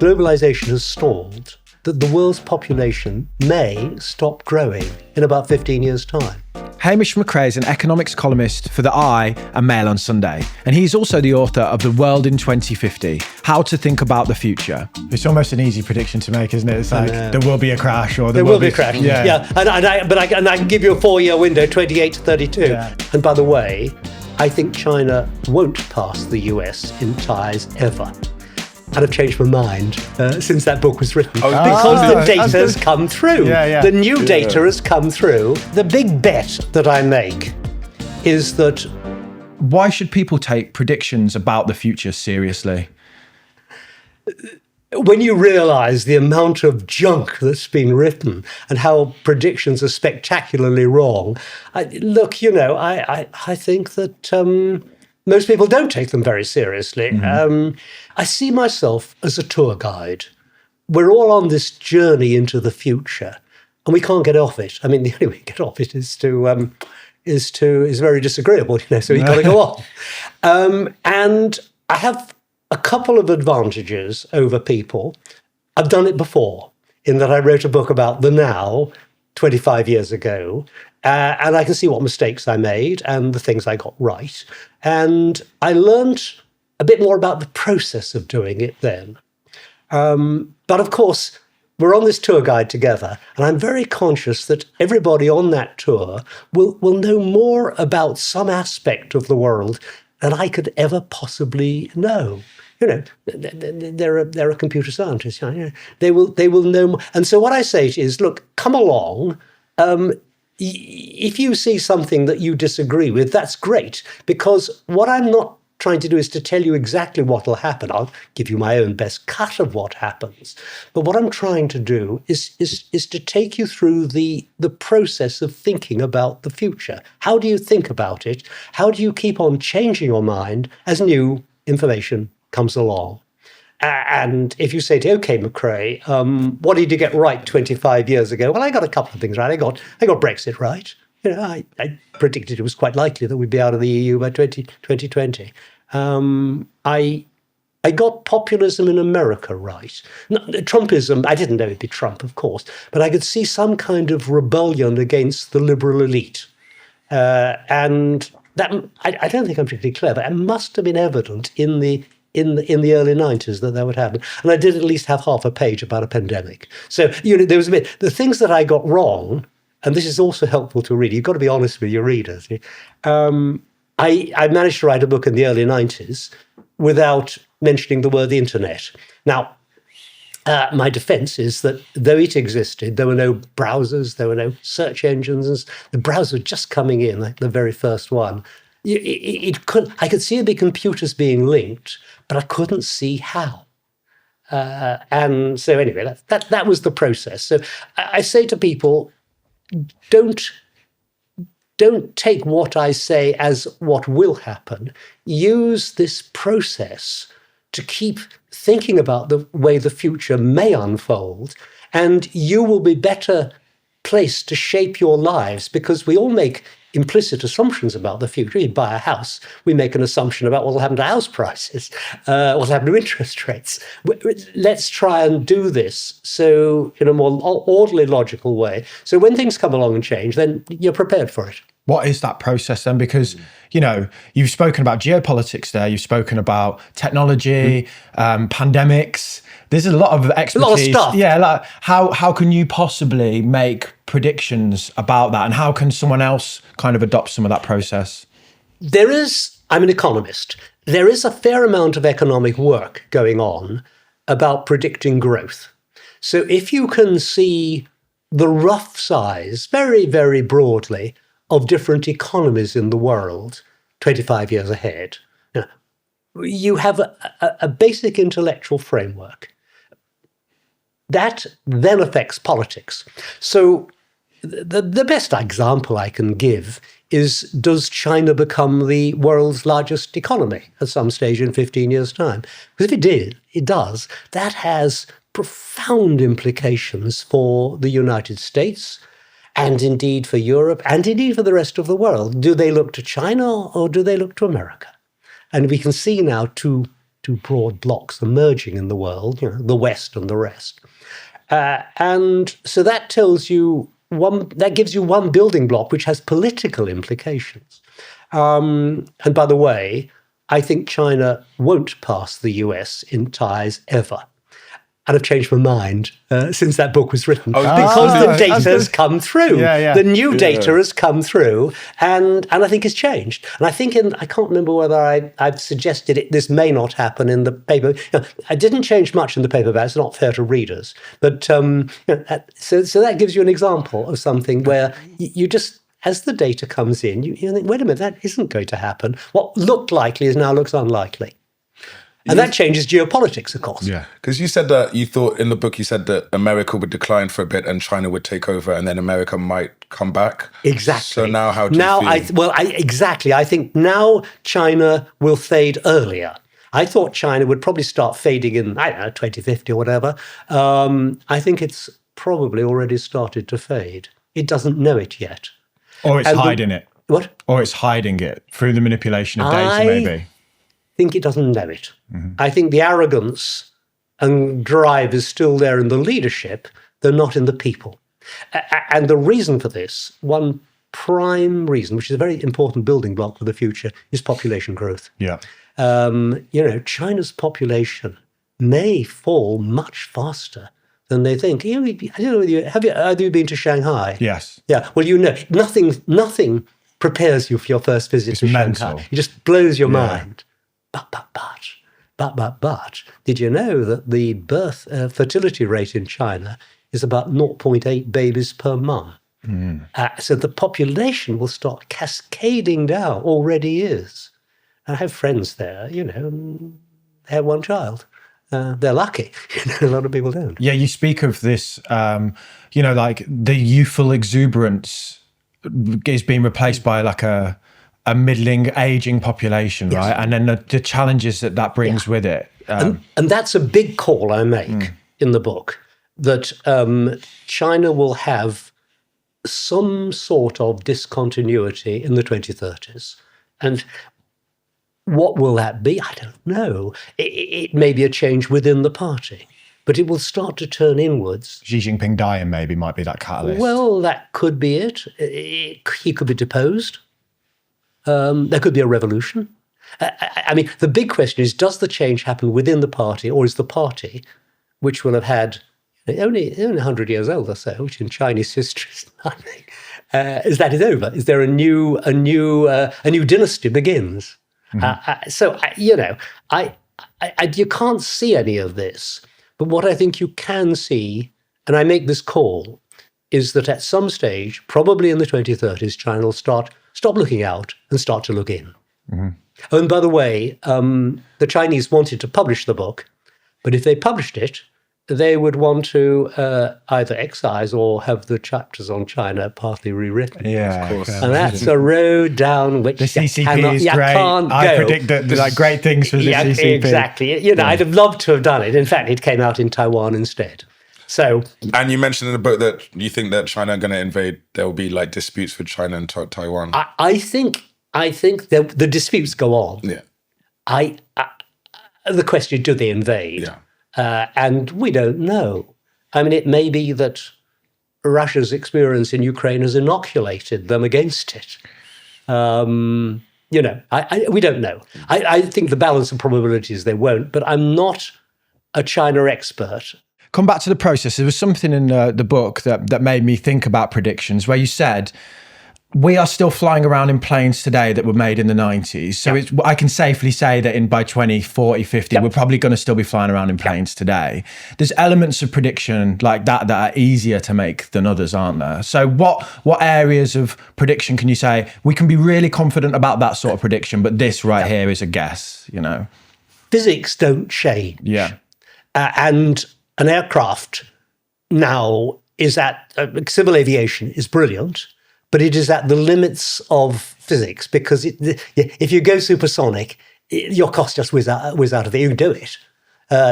globalization has stalled, that the world's population may stop growing in about 15 years' time. Hamish McRae is an economics columnist for The Eye and Mail on Sunday, and he's also the author of The World in 2050, How to Think About the Future. It's almost an easy prediction to make, isn't it? It's like, there will be a crash, or there will be a crash. Yeah. And I can give you a 4-year window, 28 to 32. Yeah. And by the way, I think China won't pass the US in ties ever. And I've changed my mind since that book was written. Because the data has come through. The new data has come through. The big bet that I make is that... Why should people take predictions about the future seriously? When you realise the amount of junk that's been written and how predictions are spectacularly wrong, I think that... most people don't take them very seriously. Mm-hmm. I see myself as a tour guide. We're all on this journey into the future, and we can't get off it. I mean, the only way to get off it is very disagreeable, so you've got to go on. And I have a couple of advantages over people. I've done it before, in that I wrote a book about the now 25 years ago, and I can see what mistakes I made and the things I got right. And I learned a bit more about the process of doing it then. But of course, we're on this tour guide together, and I'm very conscious that everybody on that tour will know more about some aspect of the world than I could ever possibly know. There are computer scientists. They will know more. And so what I say is, look, come along. If you see something that you disagree with, that's great, because what I'm not trying to do is to tell you exactly what will happen. I'll give you my own best cut of what happens. But what I'm trying to do is to take you through the process of thinking about the future. How do you think about it? How do you keep on changing your mind as new information comes along? And if you say to, okay, McRae, what did you get right 25 years ago? Well, I got a couple of things right. I got Brexit right. I predicted it was quite likely that we'd be out of the EU by 2020. I got populism in America right. No, Trumpism, I didn't know it'd be Trump, of course, but I could see some kind of rebellion against the liberal elite. And that, I don't think I'm particularly clever. It must have been evident in the early 90s that would happen. And I did at least have half a page about a pandemic. So, there was a bit, the things that I got wrong, and this is also helpful to read, you've got to be honest with your readers. I managed to write a book in the early 90s without mentioning the word the internet. Now, my defense is that though it existed, there were no browsers, there were no search engines. The browser was just coming in, like the very first one. I could see the computers being linked, but I couldn't see how. And so anyway, that was the process. So I say to people, don't take what I say as what will happen. Use this process to keep thinking about the way the future may unfold, and you will be better placed to shape your lives, because we all make implicit assumptions about the future. You buy a house, we make an assumption about what will happen to house prices, what will happen to interest rates. Let's try and do this so in a more orderly, logical way. So when things come along and change, then you're prepared for it. What is that process then? Because, you've spoken about geopolitics there, you've spoken about technology, pandemics. There's a lot of expertise. A lot of stuff. Yeah, like how can you possibly make predictions about that? And how can someone else kind of adopt some of that process? I'm an economist. There is a fair amount of economic work going on about predicting growth. So if you can see the rough size, very, very broadly, of different economies in the world 25 years ahead, you have a basic intellectual framework. That then affects politics. So the best example I can give is, does China become the world's largest economy at some stage in 15 years' time? Because if it does, that has profound implications for the United States, and indeed for Europe, and indeed for the rest of the world. Do they look to China or do they look to America? And we can see now two two broad blocks emerging in the world, the West and the rest. And so that tells you that gives you one building block which has political implications. And by the way, I think China won't pass the US in ties ever. And I've changed my mind since that book was written because the data has come through. The new data has come through, and I think it's changed. And I think I can't remember whether I've suggested this may not happen in the paper. I didn't change much in the paper, but it's not fair to readers. But so that gives you an example of something where you just, as the data comes in, you think, wait a minute, that isn't going to happen. What looked likely now looks unlikely. And that changes geopolitics, of course. Yeah, because you said that you thought in the book, you said that America would decline for a bit and China would take over and then America might come back. Exactly. So now how do you feel? Exactly. I think now China will fade earlier. I thought China would probably start fading in, 2050 or whatever. I think it's probably already started to fade. It doesn't know it yet. Or it's hiding it. What? Or it's hiding it through the manipulation of data, maybe. I think it doesn't know it. I think the arrogance and drive is still there in the leadership, though not in the people. And the reason for this, one prime reason, which is a very important building block for the future, is population growth. Yeah. China's population may fall much faster than they think. I don't know whether have you been to Shanghai? Yes. Yeah. Well, nothing prepares you for your first visit to mental. Shanghai. It just blows your mind. But, did you know that the birth fertility rate in China is about 0.8 babies per mum? So the population will start cascading down, already is. I have friends there, they have one child. They're lucky. A lot of people don't. Yeah, you speak of this, like the youthful exuberance is being replaced by like a middling, aging population, right? And then the challenges that brings with it. And that's a big call I make in the book, that China will have some sort of discontinuity in the 2030s. And what will that be? I don't know. It may be a change within the party, but it will start to turn inwards. Xi Jinping dying maybe might be that catalyst. Well, that could be it. He could be deposed. There could be a revolution. The big question is, does the change happen within the party, or is the party, which will have had only 100 years old or so, which in Chinese history is nothing, is over? Is there a new dynasty begins? You can't see any of this. But what I think you can see, and I make this call, is that at some stage, probably in the 2030s, China will stop looking out and start to look in. Oh, and by the way, the Chinese wanted to publish the book, but if they published it, they would want to either excise or have the chapters on China partly rewritten. Yeah, of course. And that's a road down which the CCP is great. I predict that there's great things for the CCP. Exactly. I'd have loved to have done it. In fact, it came out in Taiwan instead. So, and you mentioned in the book that you think that China are going to invade. There will be like disputes with China and Taiwan. I think the disputes go on. Yeah. The question: do they invade? Yeah. And we don't know. It may be that Russia's experience in Ukraine has inoculated them against it. We don't know. I think the balance of probabilities they won't. But I'm not a China expert. Come back to the process. There was something in the book that made me think about predictions, where you said, we are still flying around in planes today that were made in the 90s. So I can safely say that by 2040, 50, we're probably going to still be flying around in planes today. There's elements of prediction like that are easier to make than others, aren't there? So what areas of prediction can you say, we can be really confident about that sort of prediction, but this here is a guess, Physics don't change. Yeah. And an aircraft now is civil aviation is brilliant, but it is at the limits of physics, because if you go supersonic, your costs just whiz out of it. You can do it.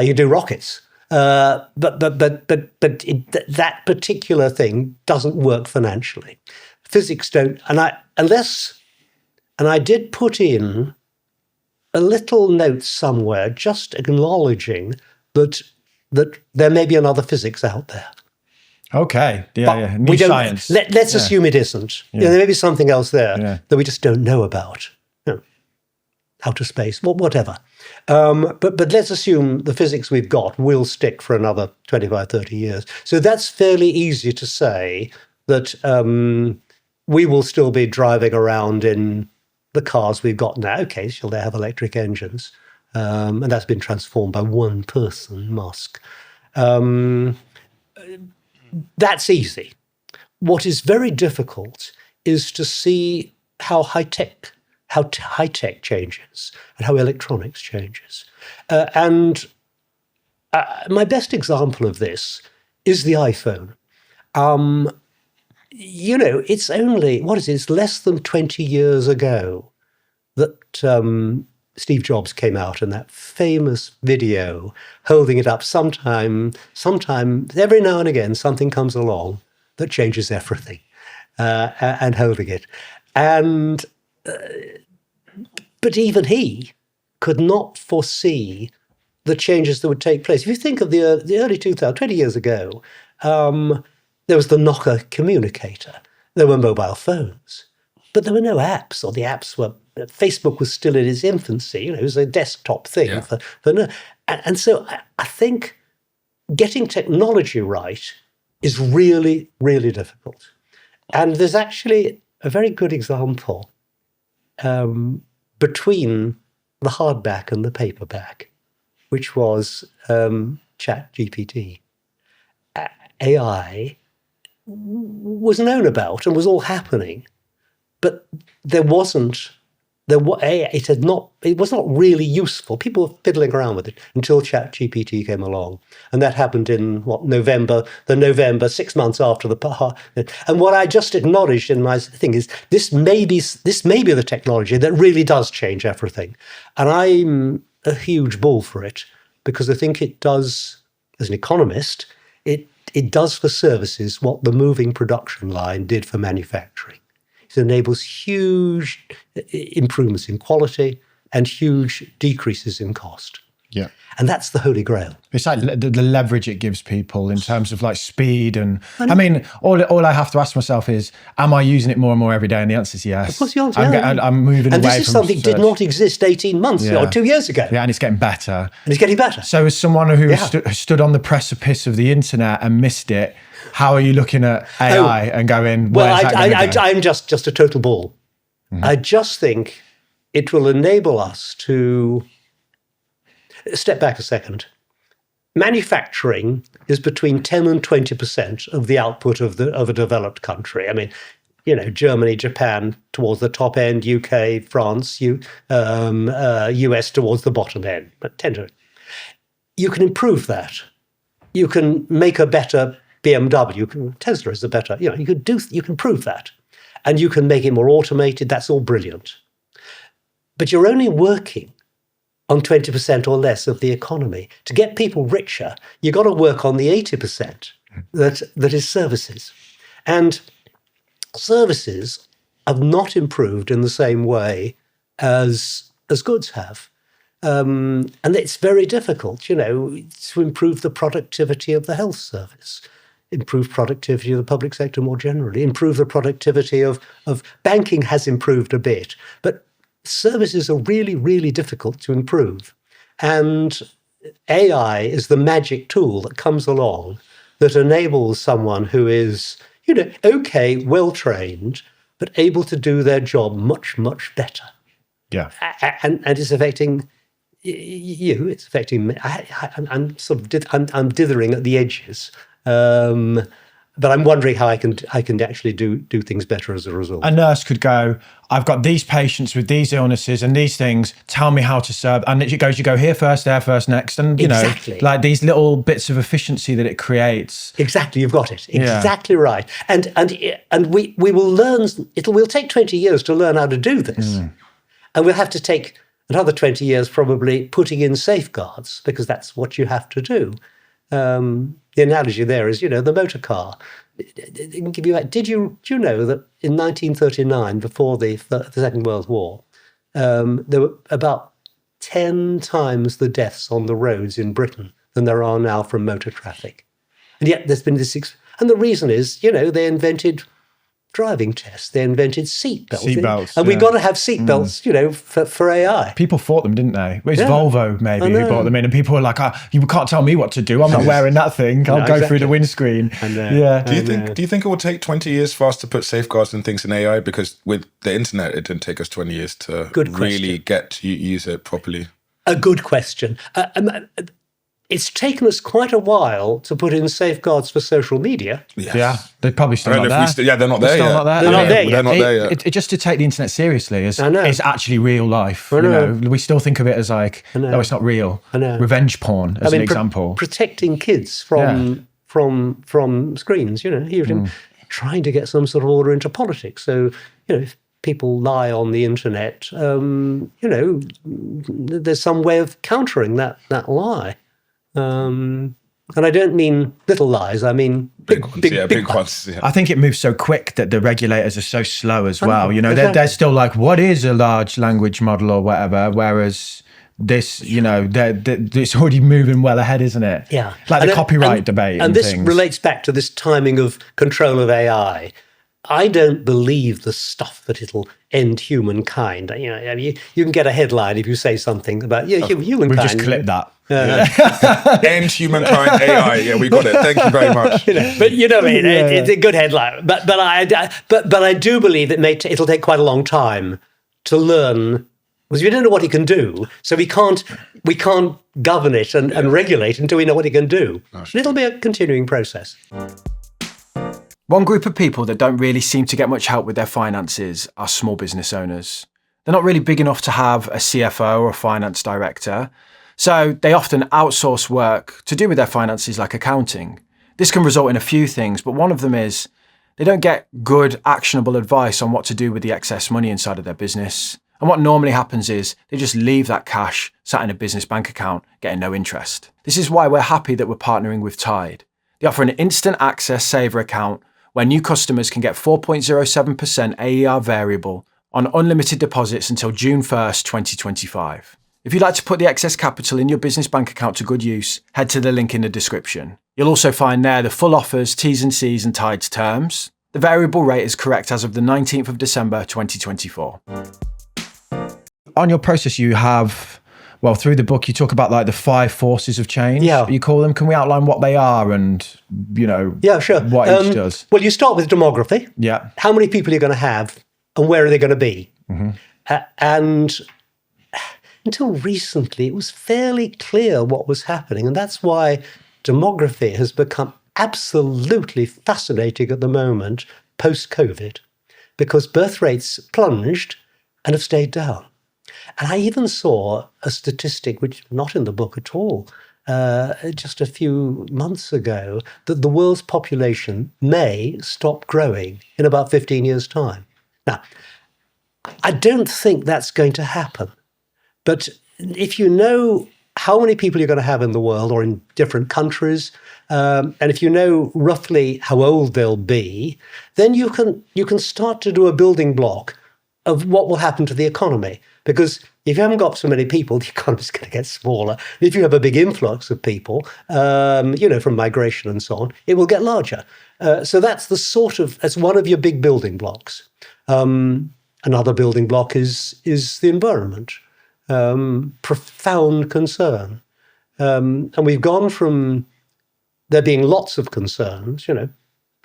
You do rockets. But that particular thing doesn't work financially. Physics don't, and I did put in a little note somewhere just acknowledging that there may be another physics out there. Okay. Yeah. But Yeah. we New don't, science. let's assume it isn't. Yeah. There may be something else there Yeah. that we just don't know about. Outer space, whatever. But let's assume the physics we've got will stick for another 25, 30 years. So that's fairly easy to say that we will still be driving around in the cars we've got now. Okay, shall they have electric engines? And that's been transformed by one person, Musk. That's easy. What is very difficult is to see how high-tech changes and how electronics changes. And my best example of this is the iPhone. It's only, it's less than 20 years ago that Steve Jobs came out in that famous video holding it up. Sometime, every now and again, something comes along that changes everything, and holding it. And but even he could not foresee the changes that would take place. If you think of the early 2000s, 20 years ago, there was the Nokia communicator. There were mobile phones, but there were no apps, or the apps were, Facebook was still in its infancy. It was a desktop thing. Yeah. And so I think getting technology right is really, really difficult. And there's actually a very good example between the hardback and the paperback, which was ChatGPT. AI was known about and was all happening, but it was not really useful. People were fiddling around with it until ChatGPT came along, and that happened in November, 6 months after the. And what I just acknowledged in my thing is this may be the technology that really does change everything, and I'm a huge bull for it because I think it does, as an economist, it does for services what the moving production line did for manufacturing. It enables huge improvements in quality and huge decreases in cost. Yeah. And that's the holy grail. It's like the leverage it gives people in terms of like speed. And I mean, all I have to ask myself is, am I using it more and more every day? And the answer is yes. Of course the answer, I'm moving and away from this is something that did not exist 18 months or 2 years ago. Yeah, and it's getting better. And it's getting better. So as someone who stood on the precipice of the internet and missed it, how are you looking at AI and going, well, I'm just a total bull. Mm-hmm. I just think it will enable us to step back a second. Manufacturing is between 10 and 20% of the output of a developed country. I mean, Germany, Japan towards the top end, UK, France, US towards the bottom end. But 10. You can improve that. You can make a better BMW. Tesla is a better. You can prove that, and you can make it more automated. That's all brilliant. But you're only working on 20% or less of the economy. To get people richer, you've got to work on the 80% that is services. And services have not improved in the same way as goods have. And it's very difficult, to improve the productivity of the health service, improve productivity of the public sector more generally, improve the productivity of banking has improved a bit, but services are really, really difficult to improve. And AI is the magic tool that comes along that enables someone who is, well-trained, but able to do their job much, much better. Yeah. And it's affecting you, it's affecting me. I'm I'm dithering at the edges. But I'm wondering how I can actually do things better as a result. A nurse could go, I've got these patients with these illnesses and these things, tell me how to serve. And it goes, you go here first, there first, next. And, exactly. Like these little bits of efficiency that it creates. Exactly, you've got it. Exactly right. And we will learn, we'll take 20 years to learn how to do this. And we'll have to take another 20 years probably putting in safeguards, because that's what you have to do. The analogy there is, the motor car. Do you know that in 1939, before the Second World War, there were about 10 times the deaths on the roads in Britain than there are now from motor traffic. And yet there's been this... And the reason is, they invented driving tests. They invented seatbelts. And we've got to have seatbelts, for AI. People fought them, didn't they? It was Volvo, maybe, who bought them in. And people were like, you can't tell me what to do. I'm not wearing that thing. I'll go through the windscreen. Do you think it will take 20 years for us to put safeguards and things in AI? Because with the internet, it didn't take us 20 years to really get to use it properly. A good question. It's taken us quite a while to put in safeguards for social media. Yes. Yeah, they're probably still not there. They're not there yet. They're not there yet. Just to take the internet seriously, it's actually real life. We still think of it as like, no, it's not real. Revenge porn, as an example. Protecting kids from screens. Trying to get some sort of order into politics. So if people lie on the internet, there's some way of countering that lie. And I don't mean little lies, I mean big ones. Yeah. I think it moves so quick that the regulators are so slow as well. They're still like, what is a large language model or whatever, whereas this, it's already moving well ahead, isn't it? Yeah. Like the copyright debate. And this things. relates back to this timing of control of AI. I don't believe the stuff that it'll end humankind. You can get a headline if you say something about humankind. We've just clipped that. End humankind AI. Yeah, we got it. Thank you very much. But it's a good headline. But I do believe it'll take quite a long time to learn, because we don't know what it can do. So we can't govern it and regulate until we know what it can do. And it'll be a continuing process. One group of people that don't really seem to get much help with their finances are small business owners. They're not really big enough to have a CFO or a finance director, so they often outsource work to do with their finances like accounting. This can result in a few things, but one of them is they don't get good, actionable advice on what to do with the excess money inside of their business. And what normally happens is they just leave that cash sat in a business bank account, getting no interest. This is why we're happy that we're partnering with Tide. They offer an instant access saver account where new customers can get 4.07% AER variable on unlimited deposits until June 1st, 2025. If you'd like to put the excess capital in your business bank account to good use, head to the link in the description. You'll also find there the full offers, T's and C's and Tide's terms. The variable rate is correct as of the 19th of December, 2024. On your process, you have... Well, through the book, you talk about like the 5 forces of change. Yeah. You call them. Can we outline what they are and, yeah, sure. what each does? Well, you start with demography. Yeah. How many people are you going to have and where are they going to be? Mm-hmm. And until recently, it was fairly clear what was happening. And that's why demography has become absolutely fascinating at the moment, post-COVID, because birth rates plunged and have stayed down. And I even saw a statistic, which not in the book at all, just a few months ago, that the world's population may stop growing in about 15 years' time. Now, I don't think that's going to happen. But if you know how many people you're going to have in the world or in different countries, and if you know roughly how old they'll be, then you can start to do a building block of what will happen to the economy. Because if you haven't got so many people, the economy's going to get smaller. If you have a big influx of people, from migration and so on, it will get larger. So that's that's one of your big building blocks. Another building block is the environment. Profound concern. And we've gone from there being lots of concerns,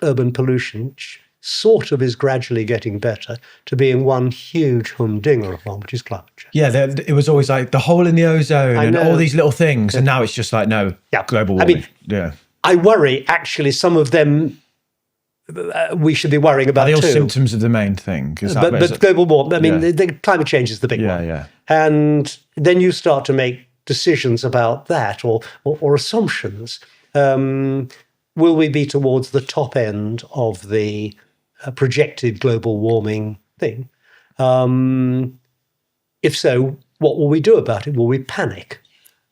urban pollution, which sort of is gradually getting better, to being one huge humdinger of one, which is climate change. Yeah, it was always like the hole in the ozone and all these little things. And now it's just like, no, global warming. I worry, actually, some of them we should be worrying about too. Are they all too. Symptoms of the main thing? But global warming, the climate change is the big one. Yeah. And then you start to make decisions about that or assumptions. Will we be towards the top end of the projected global warming thing? If so, what will we do about it? Will we panic?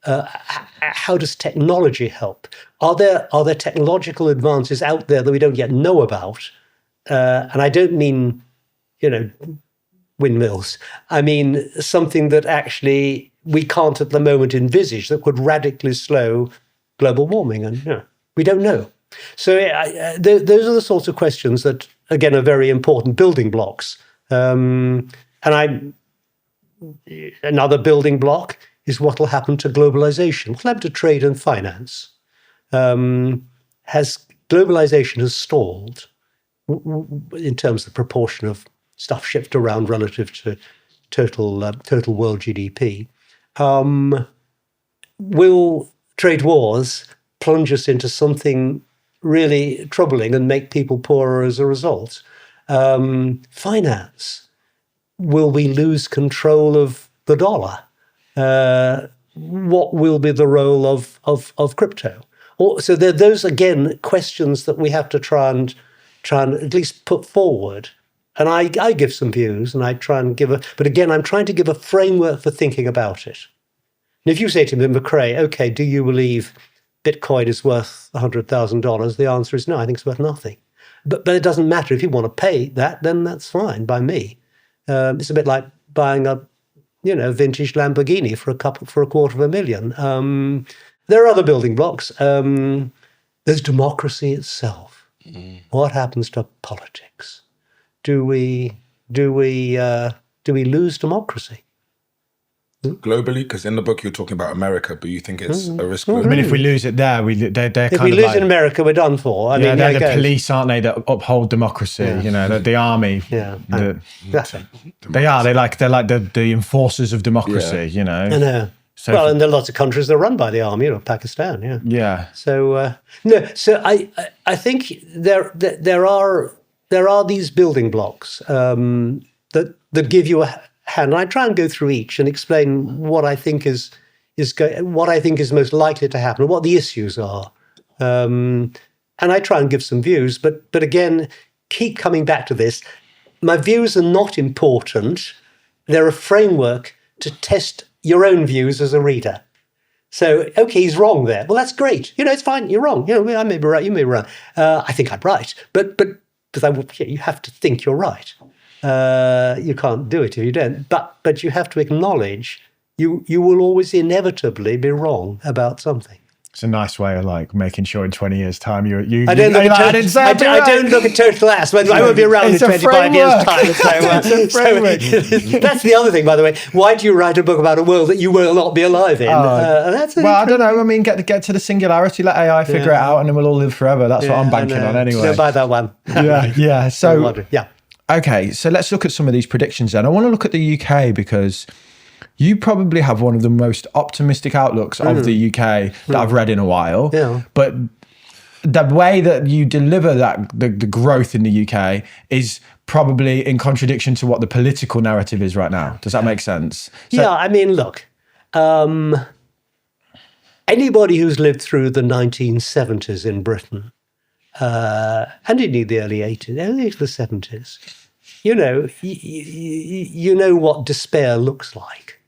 How does technology help? Are there technological advances out there that we don't yet know about? And I don't mean, windmills. I mean something that actually we can't at the moment envisage that could radically slow global warming. And we don't know. So those are the sorts of questions that, again, are very important building blocks. Another building block is what will happen to globalization. What will happen to trade and finance? Globalization has stalled in terms of the proportion of stuff shipped around relative to total world GDP. Will trade wars plunge us into something really troubling and make people poorer as a result? Finance. Will we lose control of the dollar? What will be the role of crypto? So there are those, again, questions that we have to try and at least put forward. And I give some views, and I try and but again, I'm trying to give a framework for thinking about it. And if you say to me, McRae, okay, do you believe Bitcoin is worth $100,000? The answer is no, I think it's worth nothing. But it doesn't matter. If you want to pay that, then that's fine by me. It's a bit like buying a vintage Lamborghini for $250,000. There are other building blocks. There's democracy itself. What happens to politics? Do we lose democracy? Globally, because in the book you're talking about America, but you think it's a risk. I mean, if we lose it there, if we lose in America, we're done for. I mean, they're the police, aren't they, that uphold democracy? Yeah. The army. Yeah, they are. They're like the enforcers of democracy. I know. So and there are lots of countries that are run by the army, Pakistan. Yeah. Yeah. So So I think there are these building blocks that give you a hand. I try and go through each and explain what I think is most likely to happen, and what the issues are. And I try and give some views, but again, keep coming back to this. My views are not important. They're a framework to test your own views as a reader. So, okay, he's wrong there. Well, that's great. It's fine. You're wrong. I may be right. You may be wrong. I think I'm right. But you have to think you're right. You can't do it if you don't. But you have to acknowledge you will always inevitably be wrong about something. It's a nice way of making sure in 20 years' time I don't look at total ass when I won't be around in 25 years' time. So that's the other thing, by the way. Why do you write a book about a world that you will not be alive in? I don't know. I mean, get to the singularity, let AI figure it out, and then we'll all live forever. That's what I'm banking on anyway. Don't buy that one. Yeah. So yeah. Okay, so let's look at some of these predictions then. I want to look at the UK because you probably have one of the most optimistic outlooks of the UK that I've read in a while. Yeah. But the way that you deliver the growth in the UK is probably in contradiction to what the political narrative is right now. Does that make sense? So, I mean, look, anybody who's lived through the 1970s in Britain, and indeed the early 80s, early to the 70s, you know what despair looks like.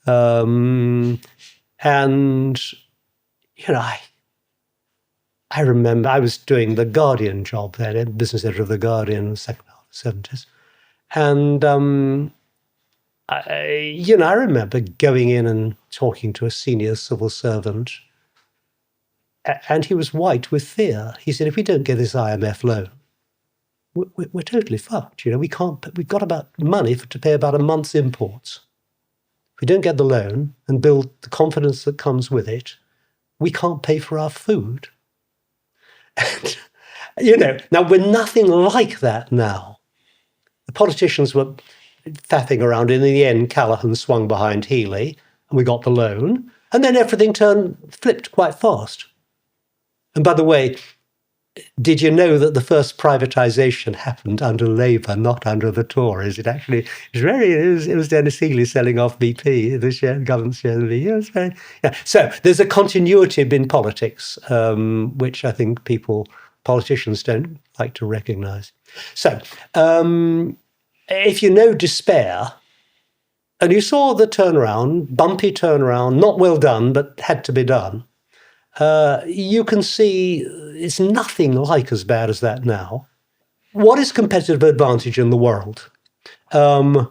And, I remember I was doing the Guardian job then, business editor of the Guardian in the second half of the 70s. And, I remember going in and talking to a senior civil servant, and he was white with fear. He said, if we don't get this IMF loan, we're totally fucked. We've got about money to pay about a month's imports. If we don't get the loan and build the confidence that comes with it, we can't pay for our food. And, now we're nothing like that now. The politicians were faffing around, and in the end, Callaghan swung behind Healey, and we got the loan, and then everything flipped quite fast. And by the way, did you know that the first privatisation happened under Labour, not under the Tories? It was Dennis Healey selling off BP, the government share of BP. So there's a continuity in politics, which I think politicians don't like to recognise. So if you know despair, and you saw the turnaround, bumpy turnaround, not well done, but had to be done, you can see it's nothing like as bad as that now. What is competitive advantage in the world? You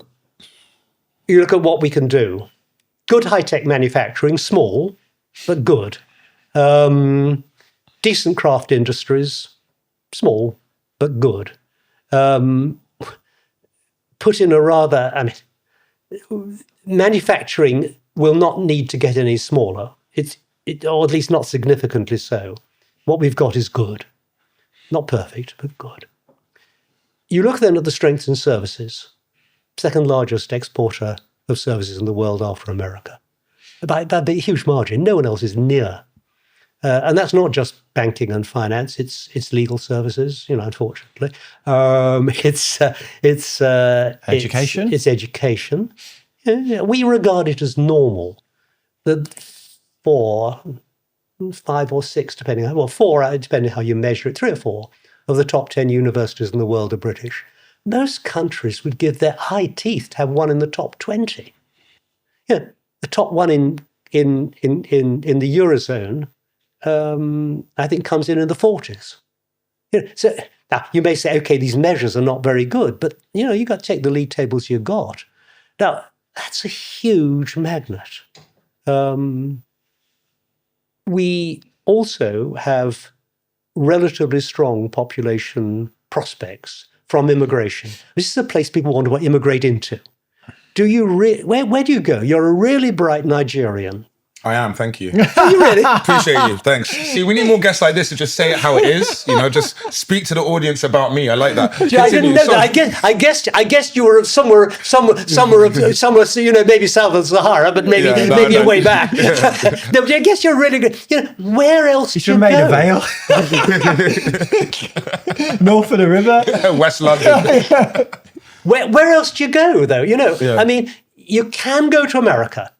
look at what we can do. good high-tech manufacturing, small, but good. Decent craft industries, small, but good. Put in a rather, manufacturing will not need to get any smaller. Or at least not significantly so. What we've got is good. Not perfect, but good. You look then at the strengths in services. Second largest exporter of services in the world after America. By a huge margin. No one else is near. And that's not just banking and finance. It's legal services, unfortunately. It's education. It's education. We regard it as normal that 4, 5 or 6, depending on, 4, depending how you measure it, 3 or 4 of the top 10 universities in the world are British. Most countries would give their eye teeth to have one in the top 20. The top one in the Eurozone, I think, comes in the 40s. So now you may say, okay, these measures are not very good, but you got to take the league tables you got. Now that's a huge magnet. We also have relatively strong population prospects from immigration. This is a place people want to immigrate into. Do you where do you go? You're a really bright Nigerian. I am, thank you. Are you really? Appreciate you, thanks. See, we need more guests like this to just say it how it is. Just speak to the audience about me. I like that. Yeah, I didn't know that. I guessed you were somewhere, maybe south of Sahara, but maybe way back. No, I guess you're really good. Where else? It's from Maida Vale, north of the river, West London. Where else do you go, though? You can go to America.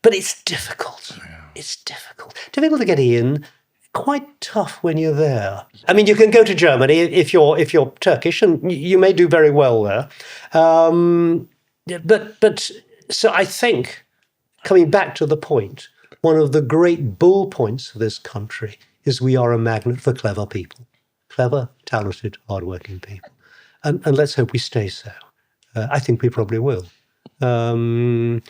But it's difficult. It's difficult. Difficult to get in. Quite tough when you're there. You can go to Germany if you're Turkish, and you may do very well there. But so I think, coming back to the point, one of the great bull points of this country is we are a magnet for clever people, clever, talented, hardworking people, and let's hope we stay so. I think we probably will. And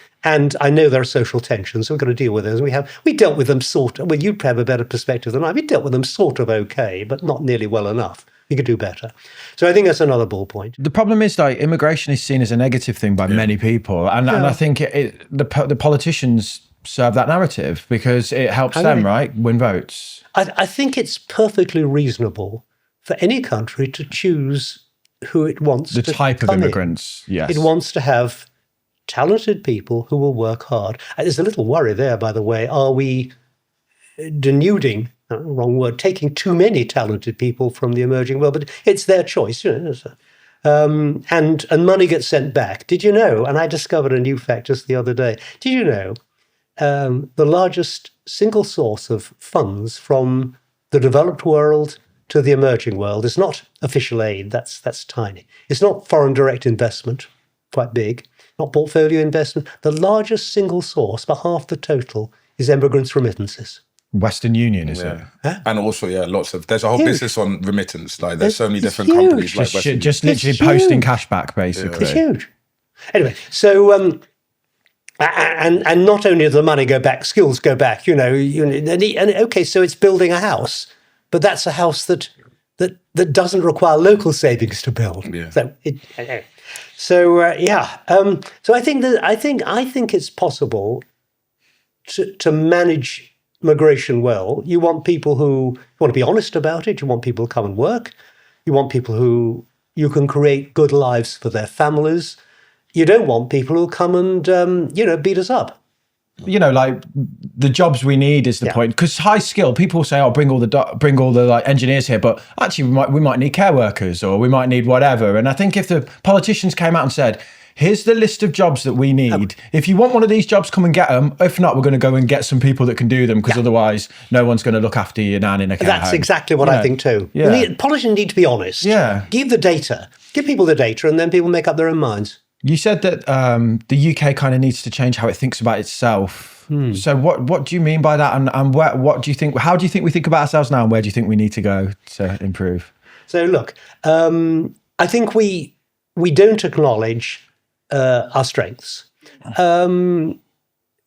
I know there are social tensions, so we've got to deal with those. We dealt with them you'd have a better perspective than I. We dealt with them sort of okay, but not nearly well enough. We could do better. So I think that's another bull point. The problem is, immigration is seen as a negative thing by many people. And I think the politicians serve that narrative because it helps them, right, win votes. I think it's perfectly reasonable for any country to choose who it wants to come in. The type of immigrants, yes. It wants to have talented people who will work hard. There's a little worry there, by the way. Are we denuding, wrong word, taking too many talented people from the emerging world? But it's their choice, and money gets sent back. Did you know, and I discovered a new fact just the other day, did you know the largest single source of funds from the developed world to the emerging world is not official aid, that's tiny. It's not foreign direct investment, quite big. Not portfolio investment. The largest single source, by half the total, is immigrants' remittances. Western Union, is it? Huh? And also, lots of, there's a whole business on remittance. There's so many different companies like Western Union. Just literally posting cash back, basically. It's huge. Anyway, so, and not only does the money go back, skills go back, and okay, so it's building a house, but that's a house that doesn't require local savings to build. Yeah. So So I think it's possible to manage migration well. You want people who want to be honest about it. You want people to come and work. You want people who you can create good lives for their families. You don't want people who come and beat us up. The jobs we need is the point, because high skill people say, "Oh, bring all the engineers here," but actually we might need care workers or we might need whatever. And I think if the politicians came out and said, "Here's the list of jobs that we need. If you want one of these jobs, come and get them. If not, we're going to go and get some people that can do them, because otherwise, no one's going to look after your nan in a care home." That's exactly what I think too. Yeah. Politicians need to be honest. Yeah. Give the data. Give people the data, and then people make up their own minds. You said that the UK kind of needs to change how it thinks about itself. So what do you mean by that? And what do you think? How do you think we think about ourselves now? And where do you think we need to go to improve? So look, I think we don't acknowledge our strengths.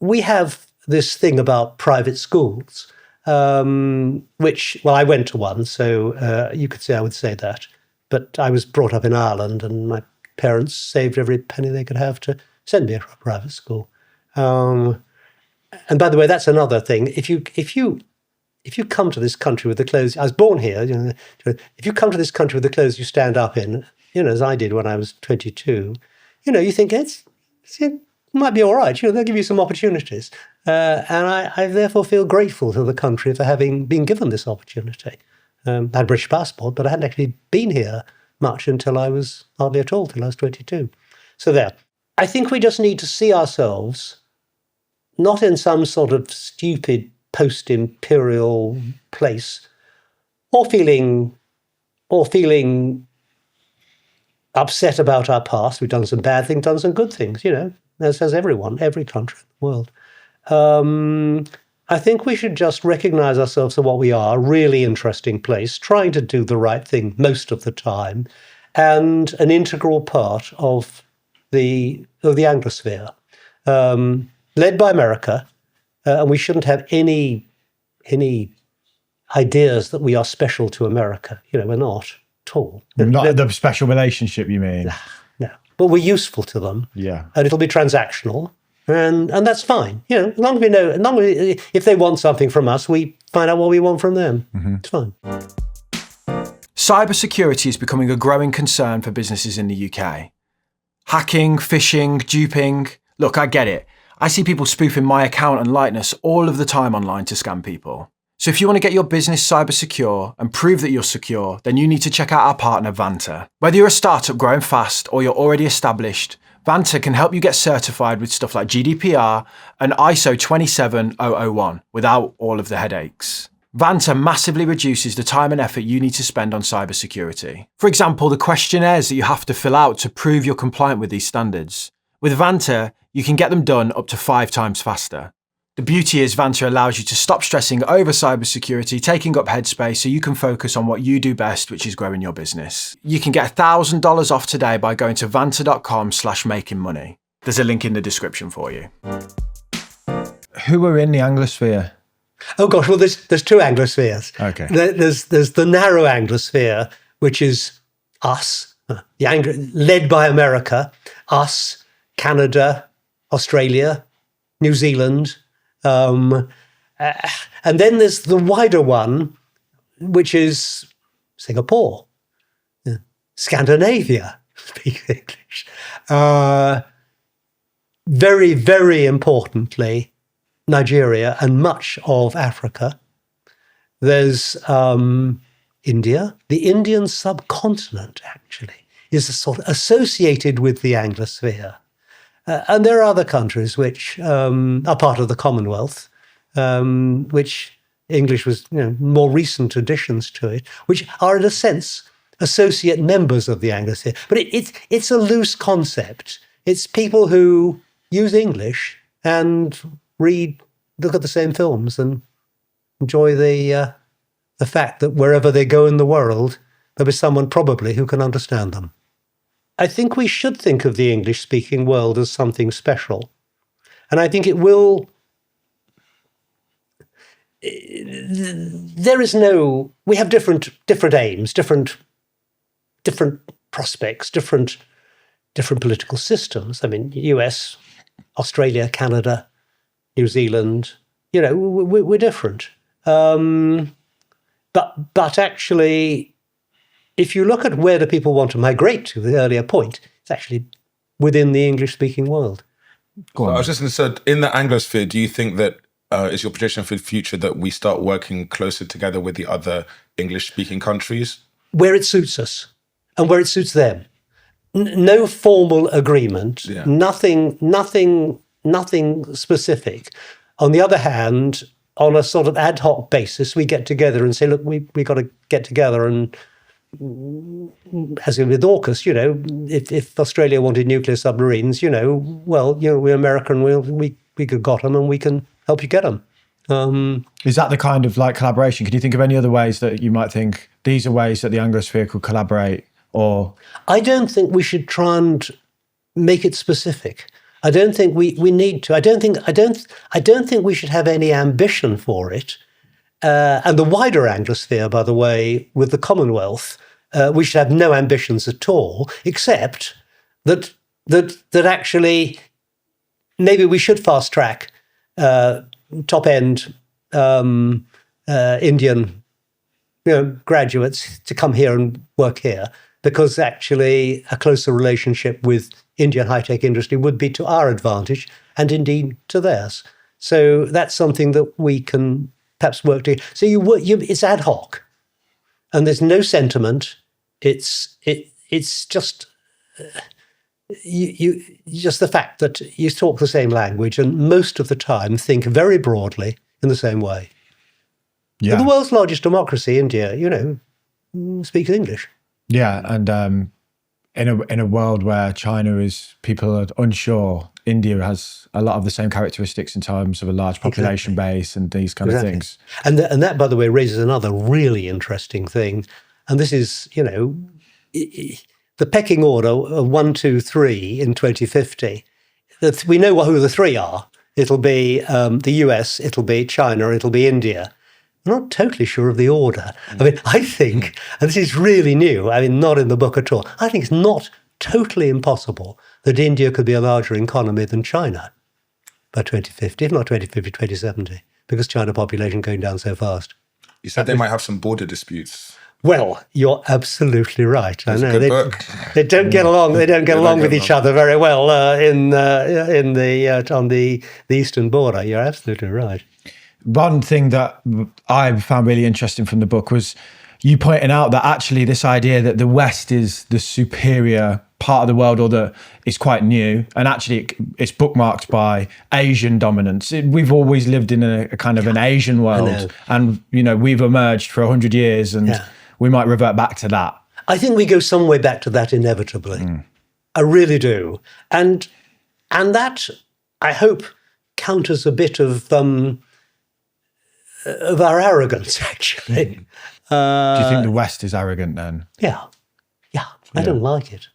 we have this thing about private schools, which, well, I went to one, so you could say I would say that. But I was brought up in Ireland, and my parents saved every penny they could have to send me to a private school. And by the way, that's another thing. If you come to this country with the clothes, I was born here. If you come to this country with the clothes you stand up in, as I did when I was 22, you think it might be all right. They'll give you some opportunities, and I therefore feel grateful to the country for having been given this opportunity. I had a British passport, but I hadn't actually been here much until I was hardly at all, till I was 22. So there. I think we just need to see ourselves not in some sort of stupid post-imperial place, or feeling upset about our past. We've done some bad things, done some good things, as has everyone, every country in the world. I think we should just recognize ourselves for what we are, a really interesting place, trying to do the right thing most of the time, and an integral part of the Anglosphere, led by America, and we shouldn't have any ideas that we are special to America. We're not at all. Not the special relationship, you mean? No, but we're useful to them. Yeah, and it'll be transactional, and that's fine. As long as we know, if they want something from us, we find out what we want from them. Mm-hmm. It's fine. Cybersecurity is becoming a growing concern for businesses in the UK. Hacking, phishing, duping. Look, I get it. I see people spoofing my account and likeness all of the time online to scam people. So if you want to get your business cyber secure and prove that you're secure, then you need to check out our partner, Vanta. Whether you're a startup growing fast or you're already established, Vanta can help you get certified with stuff like GDPR and ISO 27001 without all of the headaches. Vanta massively reduces the time and effort you need to spend on cybersecurity. For example, the questionnaires that you have to fill out to prove you're compliant with these standards. With Vanta, you can get them done up to 5 times faster. The beauty is Vanta allows you to stop stressing over cybersecurity, taking up headspace so you can focus on what you do best, which is growing your business. You can get $1,000 off today by going to vanta.com/makingmoney. There's a link in the description for you. Who are in the Anglosphere? Oh gosh, well there's 2 Anglospheres. Okay. There's the narrow Anglosphere, which is us, led by America, us, Canada, Australia, New Zealand, and then there's the wider one, which is Singapore, Scandinavia, speak English. Very, very importantly, Nigeria and much of Africa. There's India. The Indian subcontinent, actually, is sort of associated with the Anglosphere. And there are other countries which are part of the Commonwealth, which English was, more recent additions to it, which are in a sense associate members of the Anglosphere. But it's a loose concept. It's people who use English and look at the same films and enjoy the fact that wherever they go in the world, there'll be someone probably who can understand them. I think we should think of the English-speaking world as something special. And I think it will... We have different aims, different prospects, different political systems. I mean, US, Australia, Canada, New Zealand, we're different. But actually, if you look at where do people want to migrate to, the earlier point, it's actually within the English-speaking world. So I was just going to say, in the Anglosphere, do you think that is your prediction for the future that we start working closer together with the other English-speaking countries? Where it suits us and where it suits them. No formal agreement, nothing specific. On the other hand, on a sort of ad hoc basis, we get together and say, look, we got to get together and, as with AUKUS, if Australia wanted nuclear submarines, we're American, we could have got them and we can help you get them. Is that the kind of collaboration? Can you think of any other ways that you might think these are ways that the Anglosphere could collaborate? Or I don't think we should try and make it specific. I don't think we need to. I don't think we should have any ambition for it. And the wider Anglosphere, by the way, with the Commonwealth, we should have no ambitions at all, except that actually maybe we should fast track top end Indian graduates to come here and work here, because actually a closer relationship with Indian high-tech industry would be to our advantage and indeed to theirs. So that's something that we can perhaps work together. So it's ad hoc, and there's no sentiment. It's just just the fact that you talk the same language and most of the time think very broadly in the same way. Yeah. And the world's largest democracy, India, speaks English. Yeah, and in a world where people are unsure, India has a lot of the same characteristics in terms of a large population base and these kind of things. And that, by the way, raises another really interesting thing. And this is, the pecking order of 1, 2, 3 in 2050. We know who the three are. It'll be the US, it'll be China, it'll be India. I'm not totally sure of the order. I mean, I think, and this is really new, I mean, not in the book at all, I think it's not totally impossible that India could be a larger economy than China by 2050, if not 2050, 2070, because China population going down so fast. You said they might have some border disputes. Well, you're absolutely right. That's I know a good book. They don't get along. They don't get along with each other very well on the eastern border. You're absolutely right. One thing that I found really interesting from the book was you pointing out that actually this idea that the West is the superior part of the world, or that it's quite new, and actually it's bookmarked by Asian dominance. We've always lived in a kind of an Asian world, and we've emerged for 100 years, and we might revert back to that. I think we go some way back to that inevitably. I really do, and that I hope counters a bit of our arrogance, actually. Do you think the West is arrogant then? Yeah. I don't like it.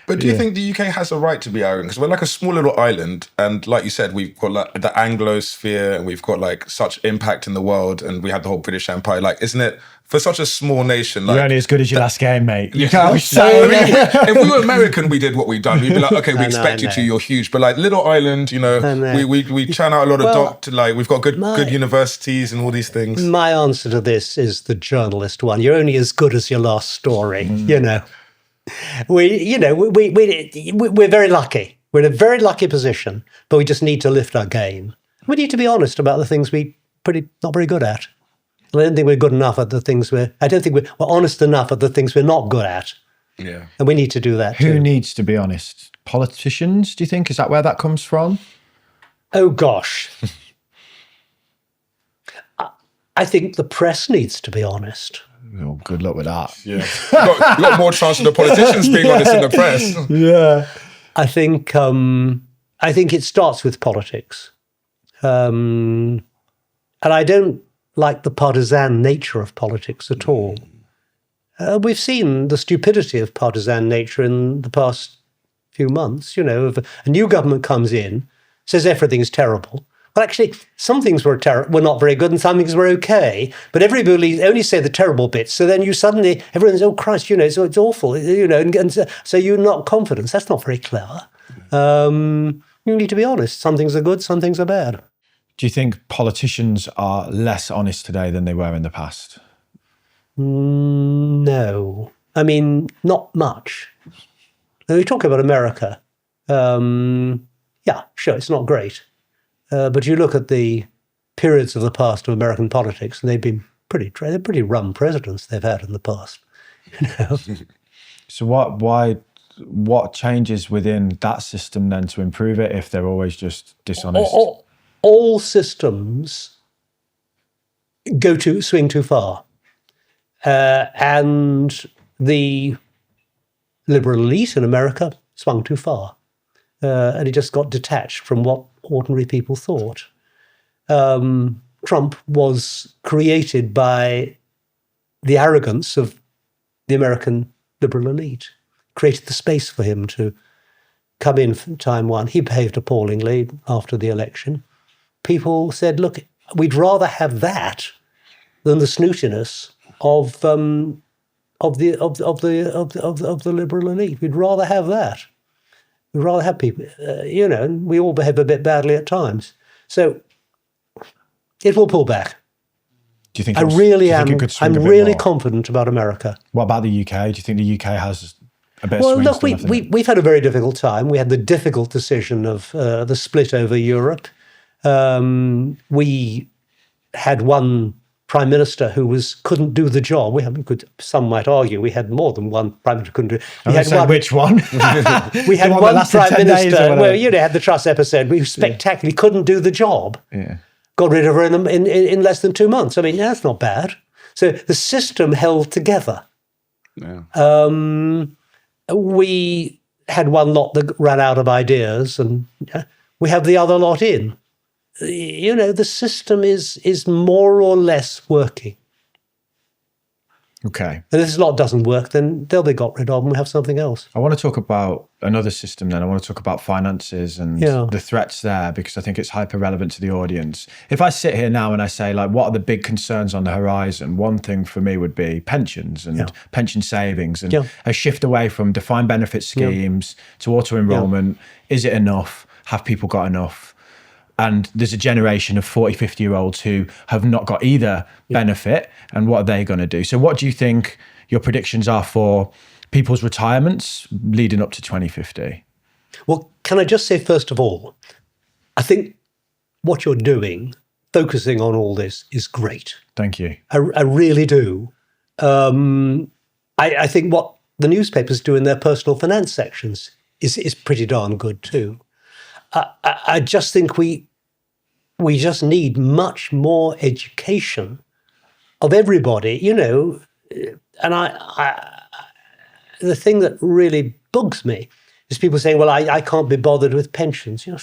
But do you think the UK has a right to be arrogant? Because we're like a small little island, and like you said, we've got like the Anglosphere, and we've got like such impact in the world, and we had the whole British Empire. Like, isn't it for such a small nation? Like, you're only as good as your last game, mate. You can't if we were American, we did what we've done. We'd be like, okay, we expect you to. You're huge, but like little island, we churn out a lot of we've got good universities and all these things. My answer to this is the journalist one. You're only as good as your last story. We're very lucky. We're in a very lucky position, but we just need to lift our game. We need to be honest about the things we're not very good at. I don't think we're good enough at the things I don't think we're honest enough at the things we're not good at. Yeah. And we need to do that Who too. needs to be honest? Politicians, do you think? Is that where that comes from? Oh, gosh. I think the press needs to be honest. Oh, good luck with that. Yeah. You got more chance of the politicians being honest in the press. Yeah. I think it starts with politics. And I don't like the partisan nature of politics at all. We've seen the stupidity of partisan nature in the past few months. If a new government comes in, says everything's terrible. Well, actually, some things were not very good and some things were okay. But everybody only say the terrible bits. So then everyone says, oh, Christ, so it's awful, and so you're not confident. That's not very clever. You need to be honest. Some things are good, some things are bad. Do you think politicians are less honest today than they were in the past? No. I mean, not much. When we talk about America, yeah, sure, it's not great. But you look at the periods of the past of American politics, and they're pretty rum presidents they've had in the past. So what changes within that system then to improve it if they're always just dishonest? All systems swing too far, and the liberal elite in America swung too far, and it just got detached from what ordinary people thought. Trump was created by the arrogance of the American liberal elite, created the space for him to come in from time one. He behaved appallingly after the election. People said, look, we'd rather have that than the snootiness of the liberal elite. We'd rather have that. We'd rather have people, and we all behave a bit badly at times. So it will pull back. Do you think? I really am. I'm really confident about America. What about the UK? Do you think the UK has a bit? Well, look, we've had a very difficult time. We had the difficult decision of the split over Europe. We had one prime minister who couldn't do the job. Some might argue we had more than one prime minister who couldn't do it. We had one, which one? We had one prime minister. Well, had the Truss episode. We spectacularly couldn't do the job. Yeah. Got rid of her in less than 2 months. I mean, that's not bad. So the system held together. Yeah. We had one lot that ran out of ideas, and we have the other lot in. The system is more or less working. Okay. And if this lot doesn't work, then they'll be got rid of and we have something else. I want to talk about another system then. I want to talk about finances and the threats there, because I think it's hyper relevant to the audience. If I sit here now and I say, like, what are the big concerns on the horizon? One thing for me would be pensions and pension savings and a shift away from defined benefit schemes to auto-enrollment. Is it enough? Have people got enough? And there's a generation of 40, 50-year-olds who have not got either benefit. And what are they going to do? So what do you think your predictions are for people's retirements leading up to 2050? Well, can I just say, first of all, I think what you're doing, focusing on all this, is great. Thank you. I really do. I think what the newspapers do in their personal finance sections is pretty darn good too. I just think we just need much more education of everybody, and the thing that really bugs me is people saying, well, I can't be bothered with pensions. They're a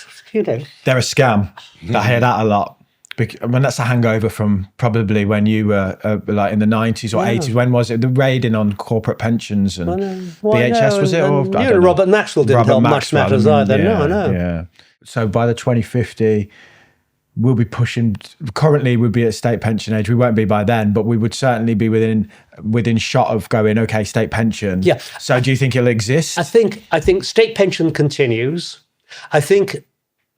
scam. I hear that a lot. I mean, that's a hangover from probably when you were like in the 90s or 80s. When was it? The raiding on corporate pensions and BHS, was it? Or Robert Maxwell didn't help much matters either. No, I know. Yeah. So by the 2050, we'll be pushing. Currently, we'd be at state pension age. We won't be by then, but we would certainly be within shot of going, okay, state pension. Yeah. So do you think it'll exist? I think state pension continues. I think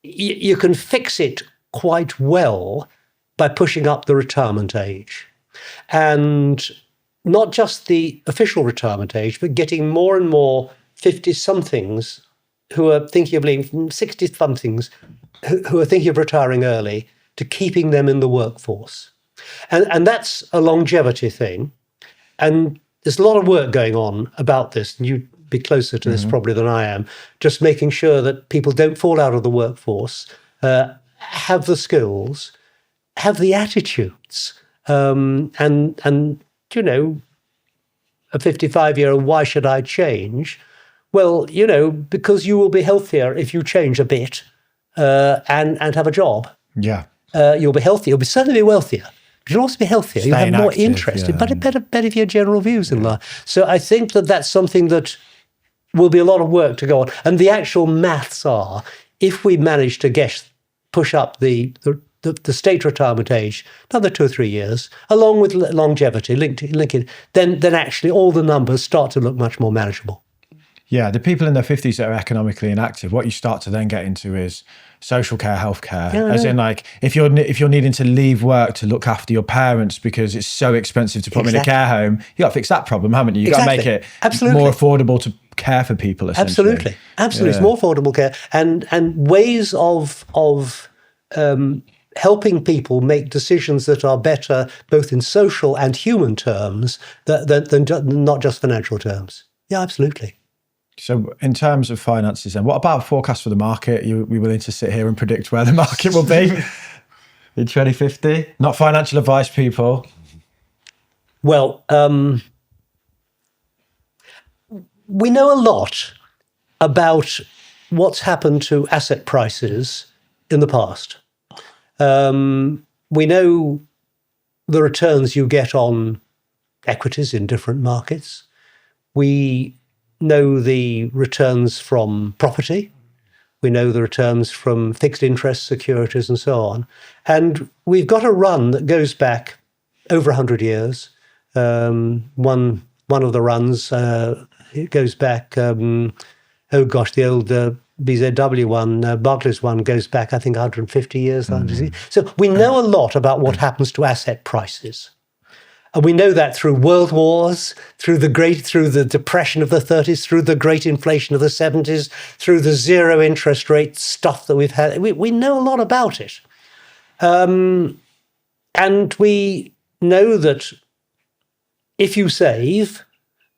you can fix it quite well by pushing up the retirement age, and not just the official retirement age, but getting more and more 50-somethings who are thinking of leaving, 60-somethings who are thinking of retiring early, to keeping them in the workforce. And that's a longevity thing. And there's a lot of work going on about this, and you'd be closer to this probably than I am, just making sure that people don't fall out of the workforce, have the skills, have the attitudes, and a 55-year-old, why should I change? Well, because you will be healthier if you change a bit and have a job. Yeah. You'll be healthier. You'll certainly be wealthier. But you'll also be healthier. You'll have more interest. But better for your general views in life. So I think that's something that will be a lot of work to go on. And the actual maths are, if we manage to push up the state retirement age another 2 or 3 years, along with longevity, link it, then actually all the numbers start to look much more manageable. Yeah, the people in their 50s that are economically inactive, what you start to then get into is social care, healthcare. As in, like, if you're needing to leave work to look after your parents because it's so expensive to put them in a care home, you got to fix that problem, haven't you? You got to make it more affordable to care for people. Essentially. Absolutely, it's more affordable care and ways of helping people make decisions that are better both in social and human terms than not just financial terms. Yeah, absolutely. So in terms of finances, then, what about a forecast for the market? Are we willing to sit here and predict where the market will be in 2050? Not financial advice, people. Well, we know a lot about what's happened to asset prices in the past. We know the returns you get on equities in different markets. We know the returns from property. We know the returns from fixed interest securities and so on. And we've got a run that goes back over 100 years. One of the runs, it goes back, the old BZW one, Barclays one goes back, I think, 150 years. So we know a lot about what happens to asset prices. And we know that through world wars, through the depression of the 30s, through the great inflation of the 70s, through the zero interest rate stuff that we've had. We know a lot about it. And we know that if you save,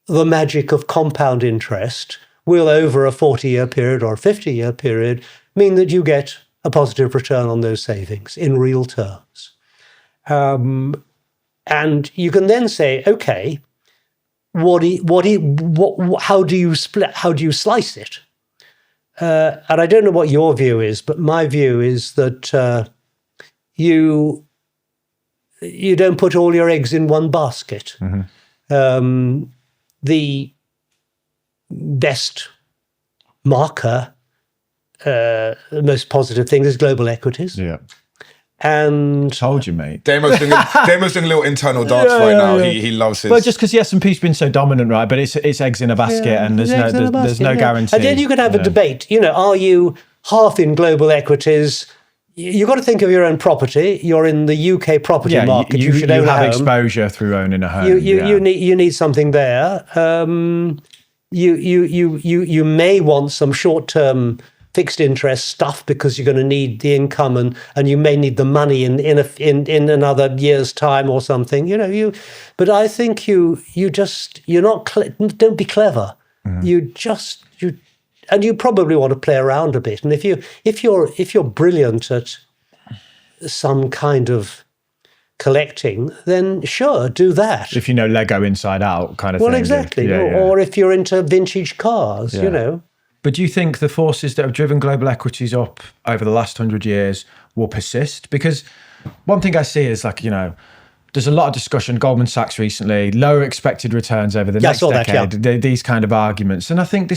the magic of compound interest will, over a 40-year period or a 50-year period, mean that you get a positive return on those savings in real terms. And you can then say, okay, how do you slice it? And I don't know what your view is, but my view is that you don't put all your eggs in one basket. The best marker, the most positive thing is global equities. Yeah. And told you, mate. Damo's doing a little internal dance now. He loves his. Well, just because the S&P's been so dominant, right? But it's eggs in a basket, and there's no guarantee. And then you can have a debate. Are you half in global equities? You've got to think of your own property. You're in the UK property market. You should own a home. You have exposure through owning a home. You need something there. You may want some short-term fixed interest stuff because you're going to need the income and you may need the money in another year's time or something. But I think don't be clever. And you probably want to play around a bit. And if you're brilliant at some kind of collecting, then sure, do that. If you know Lego inside out, kind of thing. Well, exactly. Or if you're into vintage cars, But do you think the forces that have driven global equities up over the last 100 years will persist? Because one thing I see is there's a lot of discussion, Goldman Sachs recently, lower expected returns over the next decade, these kind of arguments. And I think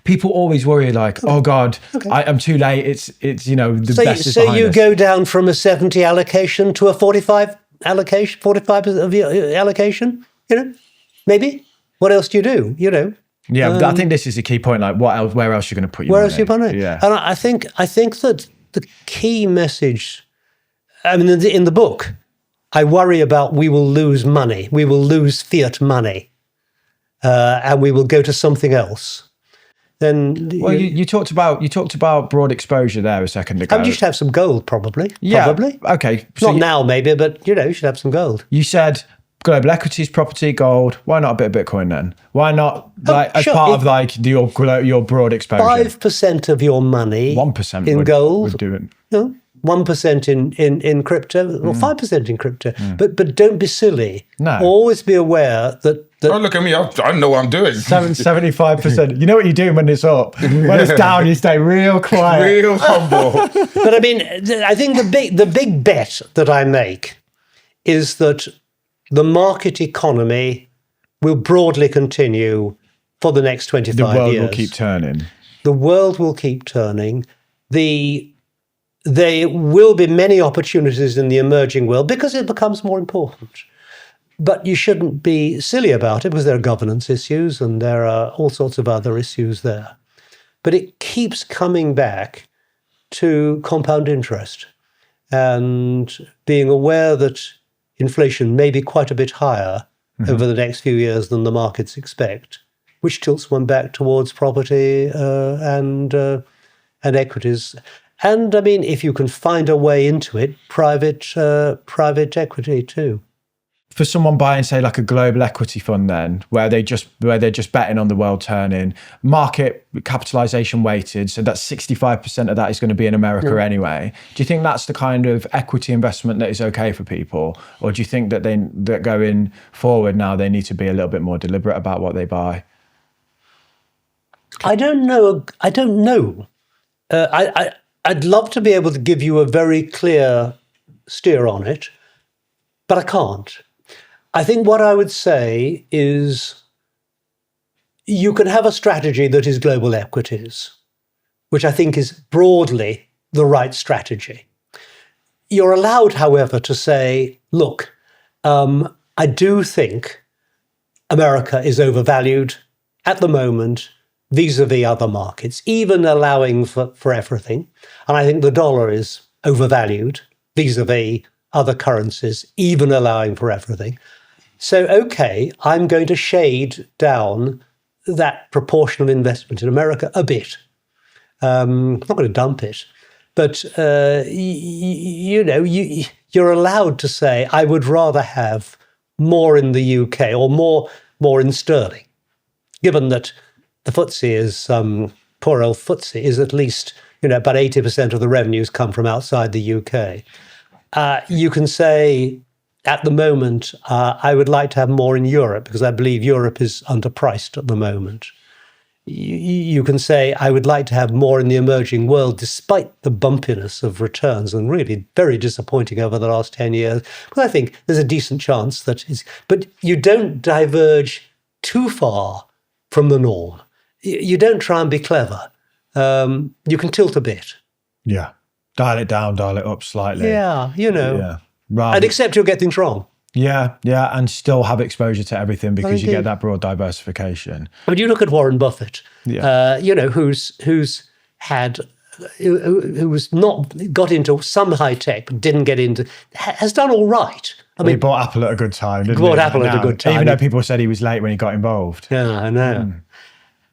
people always worry oh God, I'm too late. It's best is behind us. So you go down from a 70 allocation to a 45 allocation, maybe? What else do you do, Yeah, I think this is a key point. What else? Where else are you going to put your money? Where else are you putting it? Yeah, and I think that the key message, in the book, I worry about we will lose money, we will lose fiat money, and we will go to something else. Then, you talked about broad exposure there a second ago. You should have some gold, probably. Yeah. Probably. Okay. So Not now, maybe, but you should have some gold. You said global equities, property, gold. Why not a bit of Bitcoin then? Why not as part of your broad exposure? 5% of your money 1% in gold. would do it. 1% in crypto, or 5% in crypto. But don't be silly. No. Always be aware that oh, look at me. I know what I'm doing. 75%. You know what you're doing when it's up. When it's down, you stay real quiet. Real humble. But I think the big bet that I make is that the market economy will broadly continue for the next 25 years. The world will keep turning. The world will keep turning. There will be many opportunities in the emerging world because it becomes more important. But you shouldn't be silly about it because there are governance issues and there are all sorts of other issues there. But it keeps coming back to compound interest and being aware that inflation may be quite a bit higher over the next few years than the markets expect, which tilts one back towards property and equities. And if you can find a way into it, private equity too. For someone buying, say, like a global equity fund, then where they're just betting on the world turning, market capitalization weighted, so that's 65% of that is going to be in America anyway. Do you think that's the kind of equity investment that is okay for people, or do you think that that going forward now they need to be a little bit more deliberate about what they buy? I don't know. I'd love to be able to give you a very clear steer on it, but I can't. I think what I would say is you can have a strategy that is global equities, which I think is broadly the right strategy. You're allowed, however, to say, look, I do think America is overvalued at the moment vis-a-vis other markets, even allowing for everything. And I think the dollar is overvalued vis-a-vis other currencies, even allowing for everything. So, okay, I'm going to shade down that proportion of investment in America a bit. I'm not going to dump it. But, you're allowed to say, I would rather have more in the UK or more in sterling, given that the FTSE is, poor old FTSE is at least, about 80% of the revenues come from outside the UK. You can say, at the moment, I would like to have more in Europe because I believe Europe is underpriced at the moment. You can say, I would like to have more in the emerging world, despite the bumpiness of returns and really very disappointing over the last 10 years. But I think there's a decent chance that it's, but you don't diverge too far from the norm. You don't try and be clever. You can tilt a bit. Yeah. Dial it down, dial it up slightly. Yeah, Yeah. Right. And accept you'll get things wrong. Yeah, and still have exposure to everything because you get that broad diversification. I mean, you look at Warren Buffett, who's not got into some high tech, but didn't get into, has done all right. I mean, he bought Apple at a good time, didn't he? Bought Apple at a good time. Even though people said he was late when he got involved. Yeah, I know.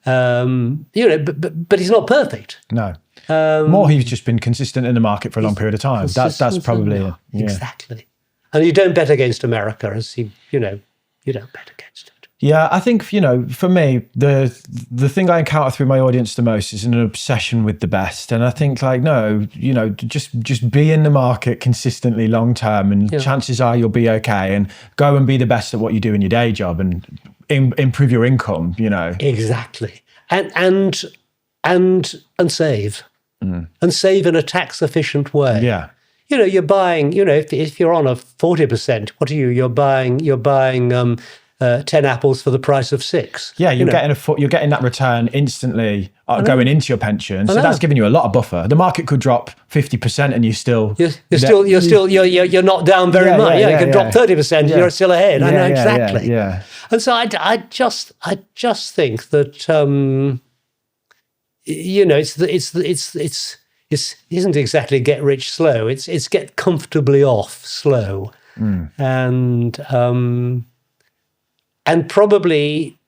But he's not perfect. No. More, he's just been consistent in the market for a long period of time. That's probably exactly. And you don't bet against America, as you don't bet against it. Yeah, I think for me, the thing I encounter through my audience the most is an obsession with the best, and I think just be in the market consistently long term, and chances are you'll be okay, and go and be the best at what you do in your day job, and improve your income. Exactly, and save, and save in a tax efficient way. Yeah. You're buying, if you're on a 40%, what are you? You're buying 10 apples for the price of 6. Yeah, you're getting that return instantly going into your pension. So that's giving you a lot of buffer. The market could drop 50% and you're not down very much. You can drop 30%, you're still ahead. I know exactly. Yeah. And so I just think that it isn't exactly get rich slow. It's get comfortably off slow, and probably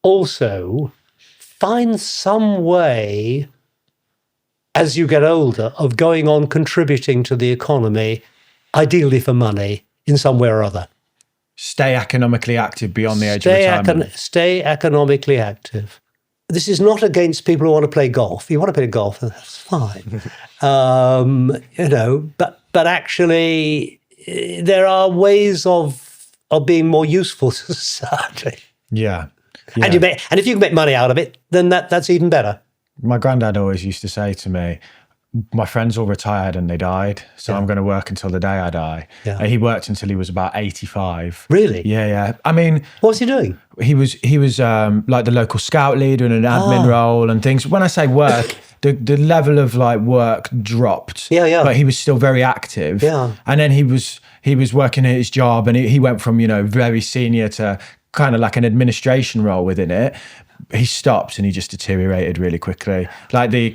also find some way as you get older of going on contributing to the economy, ideally for money in some way or other. Stay economically active beyond the age of retirement. Stay economically active. This is not against people who want to play golf. You want to play golf, that's fine. But actually, there are ways of being more useful to society. Yeah. And if you can make money out of it, then that's even better. My granddad always used to say to me, my friends all retired and they died, so I'm going to work until the day I die. Yeah. And he worked until he was about 85. Really? Yeah. I mean, what was he doing? He was like the local scout leader in an admin role and things. When I say work, the level of like work dropped. Yeah. But he was still very active. Yeah. And then he was working at his job, and he went from very senior to kind of like an administration role within it. He stopped and he just deteriorated really quickly. Like the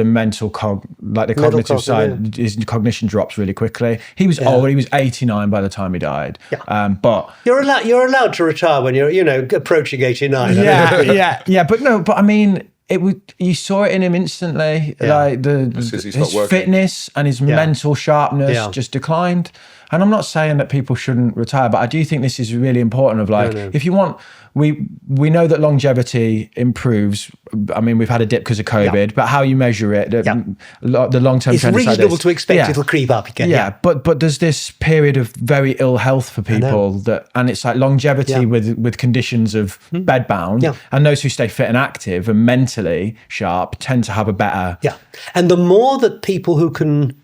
mental cognitive side, his cognition drops really quickly. He was old. He was 89 by the time he died. Yeah. But you're allowed to retire when you're approaching 89. Yeah. But I mean, you saw it in him instantly. Like his fitness and his mental sharpness just declined. And I'm not saying that people shouldn't retire, but I do think this is really important. If you want, we know that longevity improves. I mean, we've had a dip because of COVID, but how you measure it, the long-term it's trend reasonable to expect it'll creep up again. Yeah. But there's this period of very ill health for people and it's like longevity with conditions of bedbound, and those who stay fit and active and mentally sharp tend to have a better. Yeah, and the more that people who can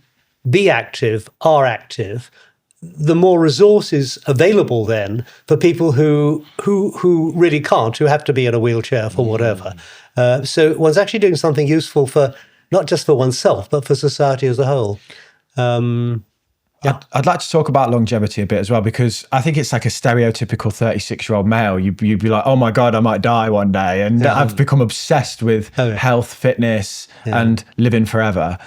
be active are active, the more resources available then for people who really can't, who have to be in a wheelchair for whatever. So one's actually doing something useful for not just for oneself, but for society as a whole. I'd like to talk about longevity a bit as well, because I think it's like a stereotypical 36-year-old male. You'd be like, oh my God, I might die one day. And I've become obsessed with health, fitness, and living forever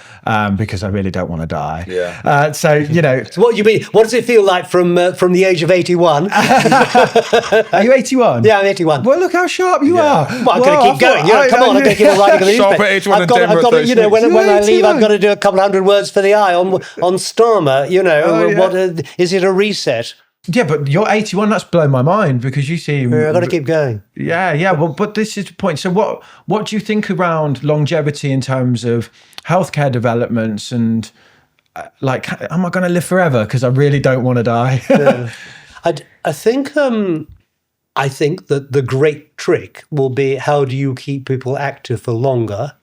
because I really don't want to die. Yeah. So, you know. So what do you mean? What does it feel like from the age of 81? Are you 81? Yeah, I'm 81. Well, look how sharp you are. Well, I'm going to keep going. Come on, I'm going to keep writing the Sharp newspaper. at 81 I've got to, you know, when I leave, I've got to do a couple hundred words for the eye on Starmer. You know, what is it a reset? Yeah, but you're 81. That's blown my mind, because you seem. I've got to keep going. Yeah. Well, but this is the point. So, what do you think around longevity in terms of healthcare developments and like, am I going to live forever? Because I really don't want to die. I think that the great trick will be, how do you keep people active for longer?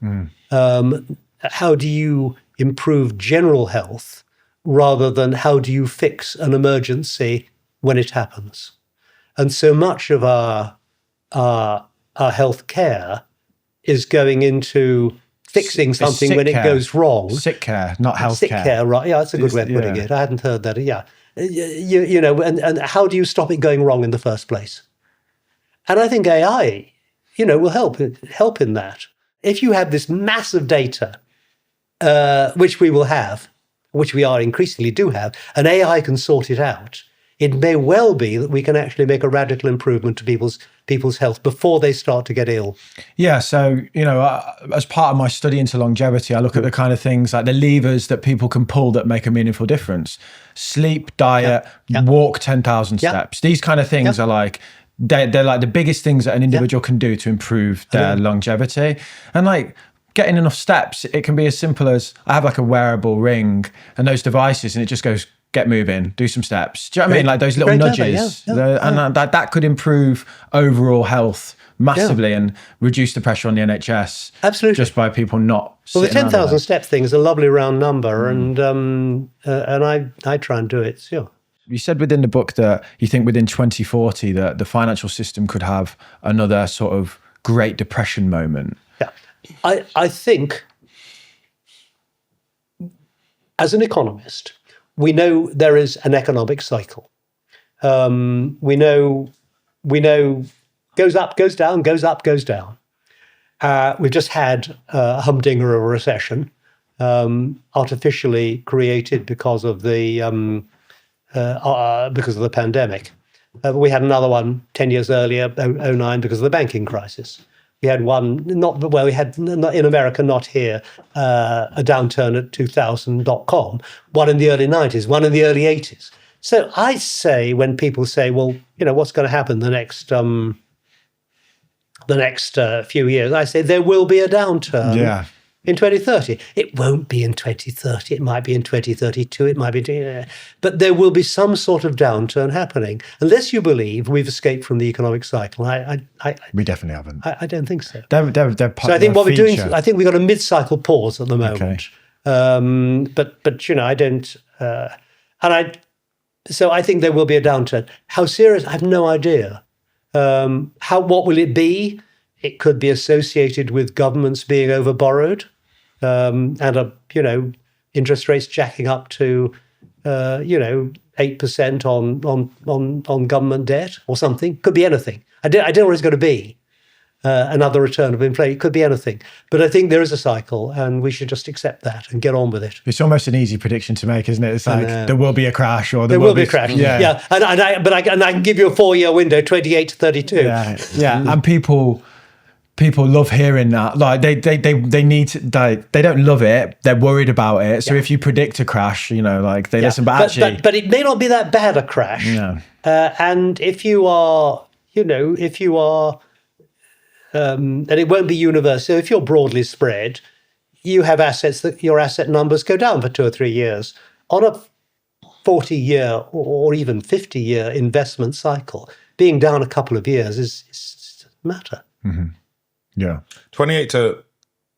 How do you improve general health, rather than how do you fix an emergency when it happens? And so much of our health care is going into fixing something when it goes wrong. Sick care, not health Sick care. care, right? Yeah, that's a good way of putting it. I hadn't heard that. Yeah, you know, and how do you stop it going wrong in the first place? And I think AI, you know, will help in that. If you have this massive data, which we will have, which we are increasingly do have, and AI can sort it out, it may well be that we can actually make a radical improvement to people's health before they start to get ill. Yeah, so, you know, as part of my study into longevity, I look at the kind of things like the levers that people can pull that make a meaningful difference. Sleep, diet, walk 10,000 steps. These kind of things are like, they're like the biggest things that an individual can do to improve their longevity. And like, getting enough steps, it can be as simple as, I have like a wearable ring and those devices, and it just goes, get moving, do some steps. Do you know what I mean? Like those little nudges. And that could improve overall health massively and reduce the pressure on the NHS. Absolutely. Just by people not Well, the sitting 10,000 step thing is a lovely round number, and I try and do it, sure. You said within the book that you think within 2040 that the financial system could have another sort of Great Depression moment. Yeah. I think, as an economist, we know there is an economic cycle. We know goes up, goes down, goes up, goes down. We've just had a humdinger of a recession, artificially created because of the pandemic. We had another one 10 years earlier, 2009, because of the banking crisis. We had one, we had in America, not here, a downturn at 2000.com, one in the early 90s, one in the early 80s. So I say, when people say, well, you know, what's going to happen the next few years, I say there will be a downturn in 2030. It won't be in 2030. It might be in 2032. It might be, but there will be some sort of downturn happening, unless you believe we've escaped from the economic cycle. We definitely haven't. I don't think so. They're part so I think of what we're doing, feature. I think we've got a mid-cycle pause at the moment. Okay. But you know, I don't, so I think there will be a downturn. How serious? I have no idea. What will it be? It could be associated with governments being overborrowed, and interest rates jacking up to 8% on government debt or something. Could be anything. I don't know what it's going to be. Another return of inflation. It could be anything. But I think there is a cycle, and we should just accept that and get on with it. It's almost an easy prediction to make, isn't it? It's like there will be a crash, or there will be a crash. Yeah. And I can give you a 4-year window, 28 to 32. Yeah. And people love hearing that. Like they need to, they don't love it. They're worried about it. So if you predict a crash, you know, like they listen. But actually, but it may not be that bad a crash. Yeah. And if you are, and it won't be universal. So if you're broadly spread, you have assets that your asset numbers go down for 2 or 3 years. On a 40-year or even 50-year investment cycle, being down a couple of years doesn't matter. Mm-hmm. Yeah. 28 to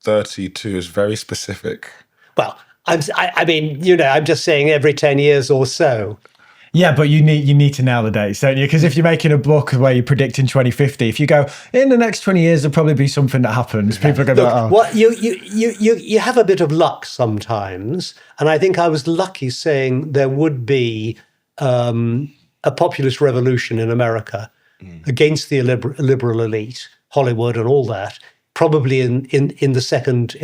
32 is very specific. Well, I'm just saying every 10 years or so. Yeah, but you need to nail the dates, don't you? Because if you're making a book where you predict in 2050, if you go in the next 20 years, there'll probably be something that happens. People are going to be like, oh. Well, you have a bit of luck sometimes, and I think I was lucky saying there would be a populist revolution in America against the liberal elite, Hollywood, and all that, probably in the second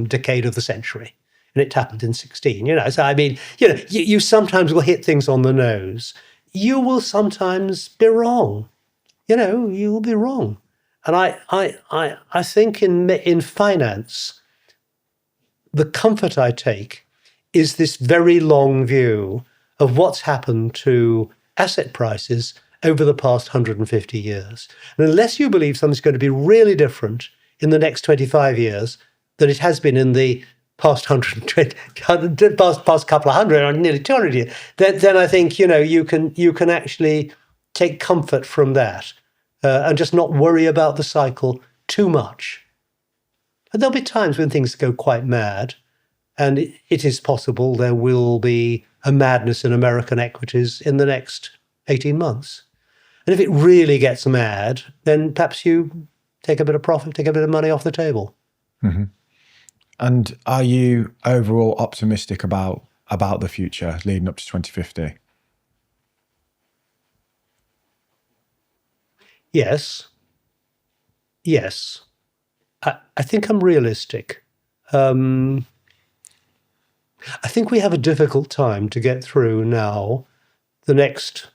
decade of the century. And it happened in 16, So, I mean, you sometimes will hit things on the nose. You will sometimes be wrong. You will be wrong. And I think in finance, the comfort I take is this very long view of what's happened to asset prices over the past 150 years. And unless you believe something's going to be really different in the next 25 years than it has been in the past 120, past couple of hundred, or nearly 200 years, then I think you can actually take comfort from that and just not worry about the cycle too much. And there'll be times when things go quite mad, and it is possible there will be a madness in American equities in the next 18 months. And if it really gets mad, then perhaps you take a bit of profit, take a bit of money off the table. Mm-hmm. And are you overall optimistic about the future leading up to 2050? Yes. I think I'm realistic. I think we have a difficult time to get through now, the next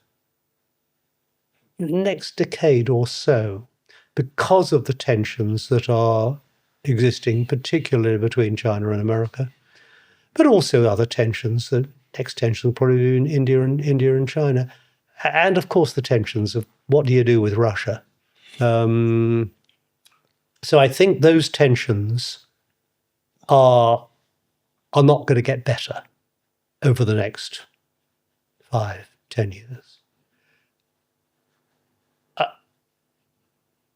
decade or so, because of the tensions that are existing, particularly between China and America, but also other tensions. The next tension will probably be in India and China, and of course the tensions of what do you do with Russia. So I think those tensions are not going to get better over the next 5-10 years.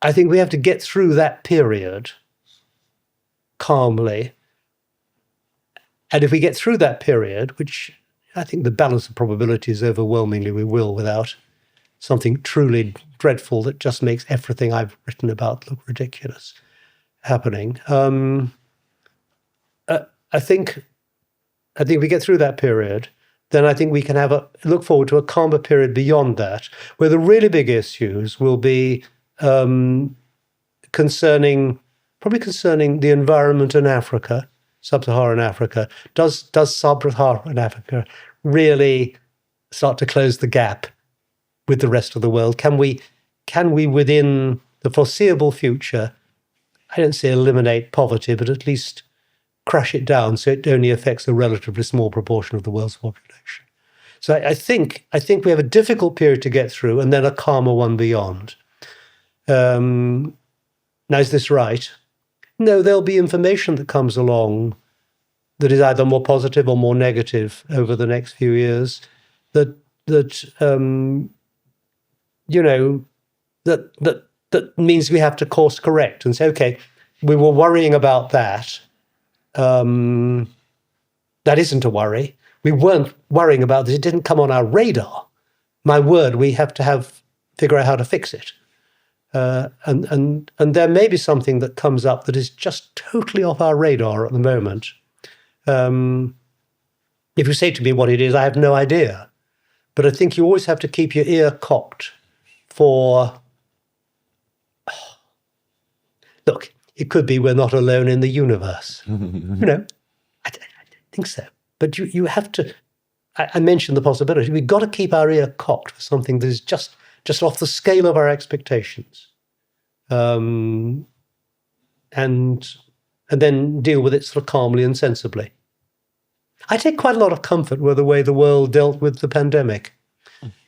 I think we have to get through that period calmly. And if we get through that period, which I think the balance of probabilities overwhelmingly we will, without something truly dreadful that just makes everything I've written about look ridiculous happening. I think we get through that period, then I think we can look forward to a calmer period beyond that, where the really big issues will be concerning the environment in Africa, sub-Saharan Africa. Does sub-Saharan Africa really start to close the gap with the rest of the world? Can we within the foreseeable future, I don't say eliminate poverty, but at least crush it down so it only affects a relatively small proportion of the world's population? So I think we have a difficult period to get through, and then a calmer one beyond. Now, is this right? No, there'll be information that comes along that is either more positive or more negative over the next few years. That means we have to course correct and say, okay, we were worrying about that. That isn't a worry. We weren't worrying about this. It didn't come on our radar. My word, we have to figure out how to fix it. And there may be something that comes up that is just totally off our radar at the moment. If you say to me what it is, I have no idea. But I think you always have to keep your ear cocked for... Look, it could be we're not alone in the universe. I don't think so. But you have to... I mentioned the possibility. We've got to keep our ear cocked for something that is just off the scale of our expectations, and then deal with it sort of calmly and sensibly. I take quite a lot of comfort with the way the world dealt with the pandemic.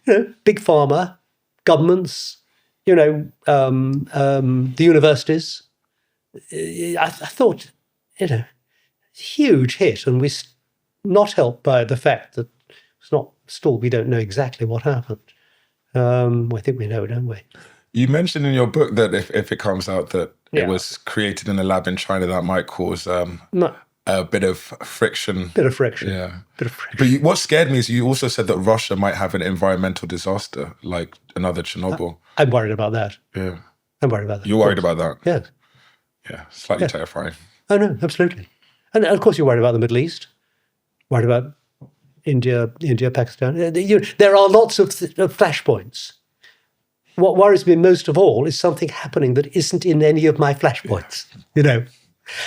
Big pharma, governments, the universities. I thought, huge hit, and we're not helped by the fact that we don't know exactly what happened. I think we know, don't we? You mentioned in your book that if it comes out that it was created in a lab in China, that might cause a bit of friction. Bit of friction. Yeah. Bit of friction. But what scared me is you also said that Russia might have an environmental disaster, like another Chernobyl. I'm worried about that. Yeah. I'm worried about that. You're worried about that? Yes. Yeah, slightly terrifying. Oh, no, absolutely. And of course you're worried about the Middle East, worried about India, Pakistan. There are lots of flashpoints. What worries me most of all is something happening that isn't in any of my flashpoints, you know.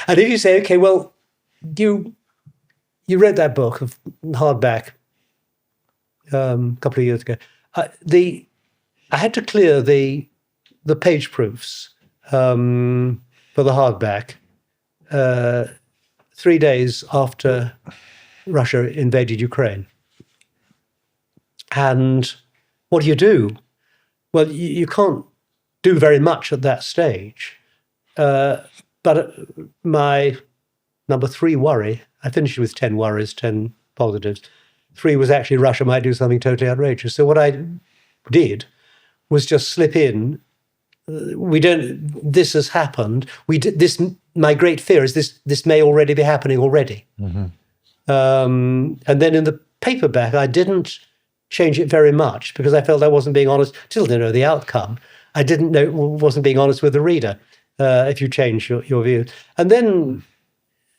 And if you say, okay, well, you read that book of hardback a couple of years ago. I had to clear the page proofs for the hardback 3 days after Russia invaded Ukraine. And what do? Well, you can't do very much at that stage. But my number 3 worry, I finished with 10 worries, 10 positives. 3 was actually Russia might do something totally outrageous. So what I did was just slip in. This has happened. My great fear is this may already be happening already. Mm-hmm. And then in the paperback, I didn't change it very much because I felt I wasn't being honest. Still didn't know the outcome. I wasn't being honest with the reader if you change your view. And then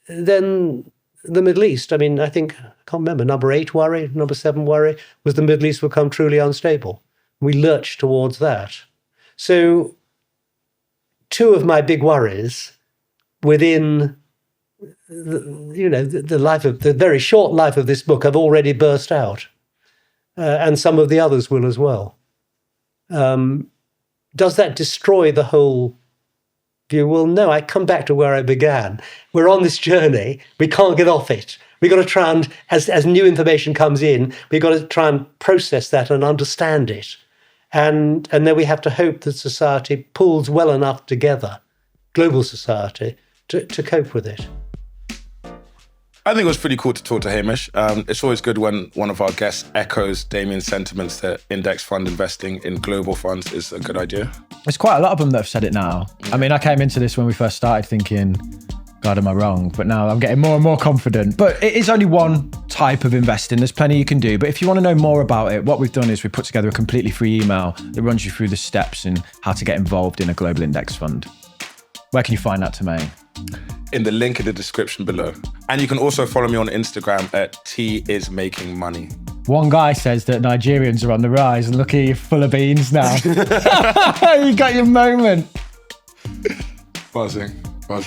the Middle East, I mean, I can't remember, number 8 worry, number 7 worry was the Middle East will become truly unstable. We lurched towards that. So 2 of my big worries within the very short life of this book have already burst out. And some of the others will as well. Does that destroy the whole view? Well, no, I come back to where I began. We're on this journey. We can't get off it. We've got to try and, as new information comes in, we've got to try and process that and understand it. And then we have to hope that society pulls well enough together, global society, to cope with it. I think it was pretty cool to talk to Hamish. It's always good when one of our guests echoes Damien's sentiments that index fund investing in global funds is a good idea. There's quite a lot of them that have said it now. I mean, I came into this when we first started thinking, God, am I wrong? But now I'm getting more and more confident. But it is only one type of investing. There's plenty you can do. But if you want to know more about it, what we've done is we put together a completely free email that runs you through the steps and how to get involved in a global index fund. Where can you find that, Tamain? In the link in the description below. And you can also follow me on Instagram at @tismakingmoney. One guy says that Nigerians are on the rise, and look here, you're full of beans now. You got your moment. Buzzing. On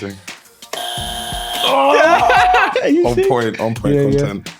On point content.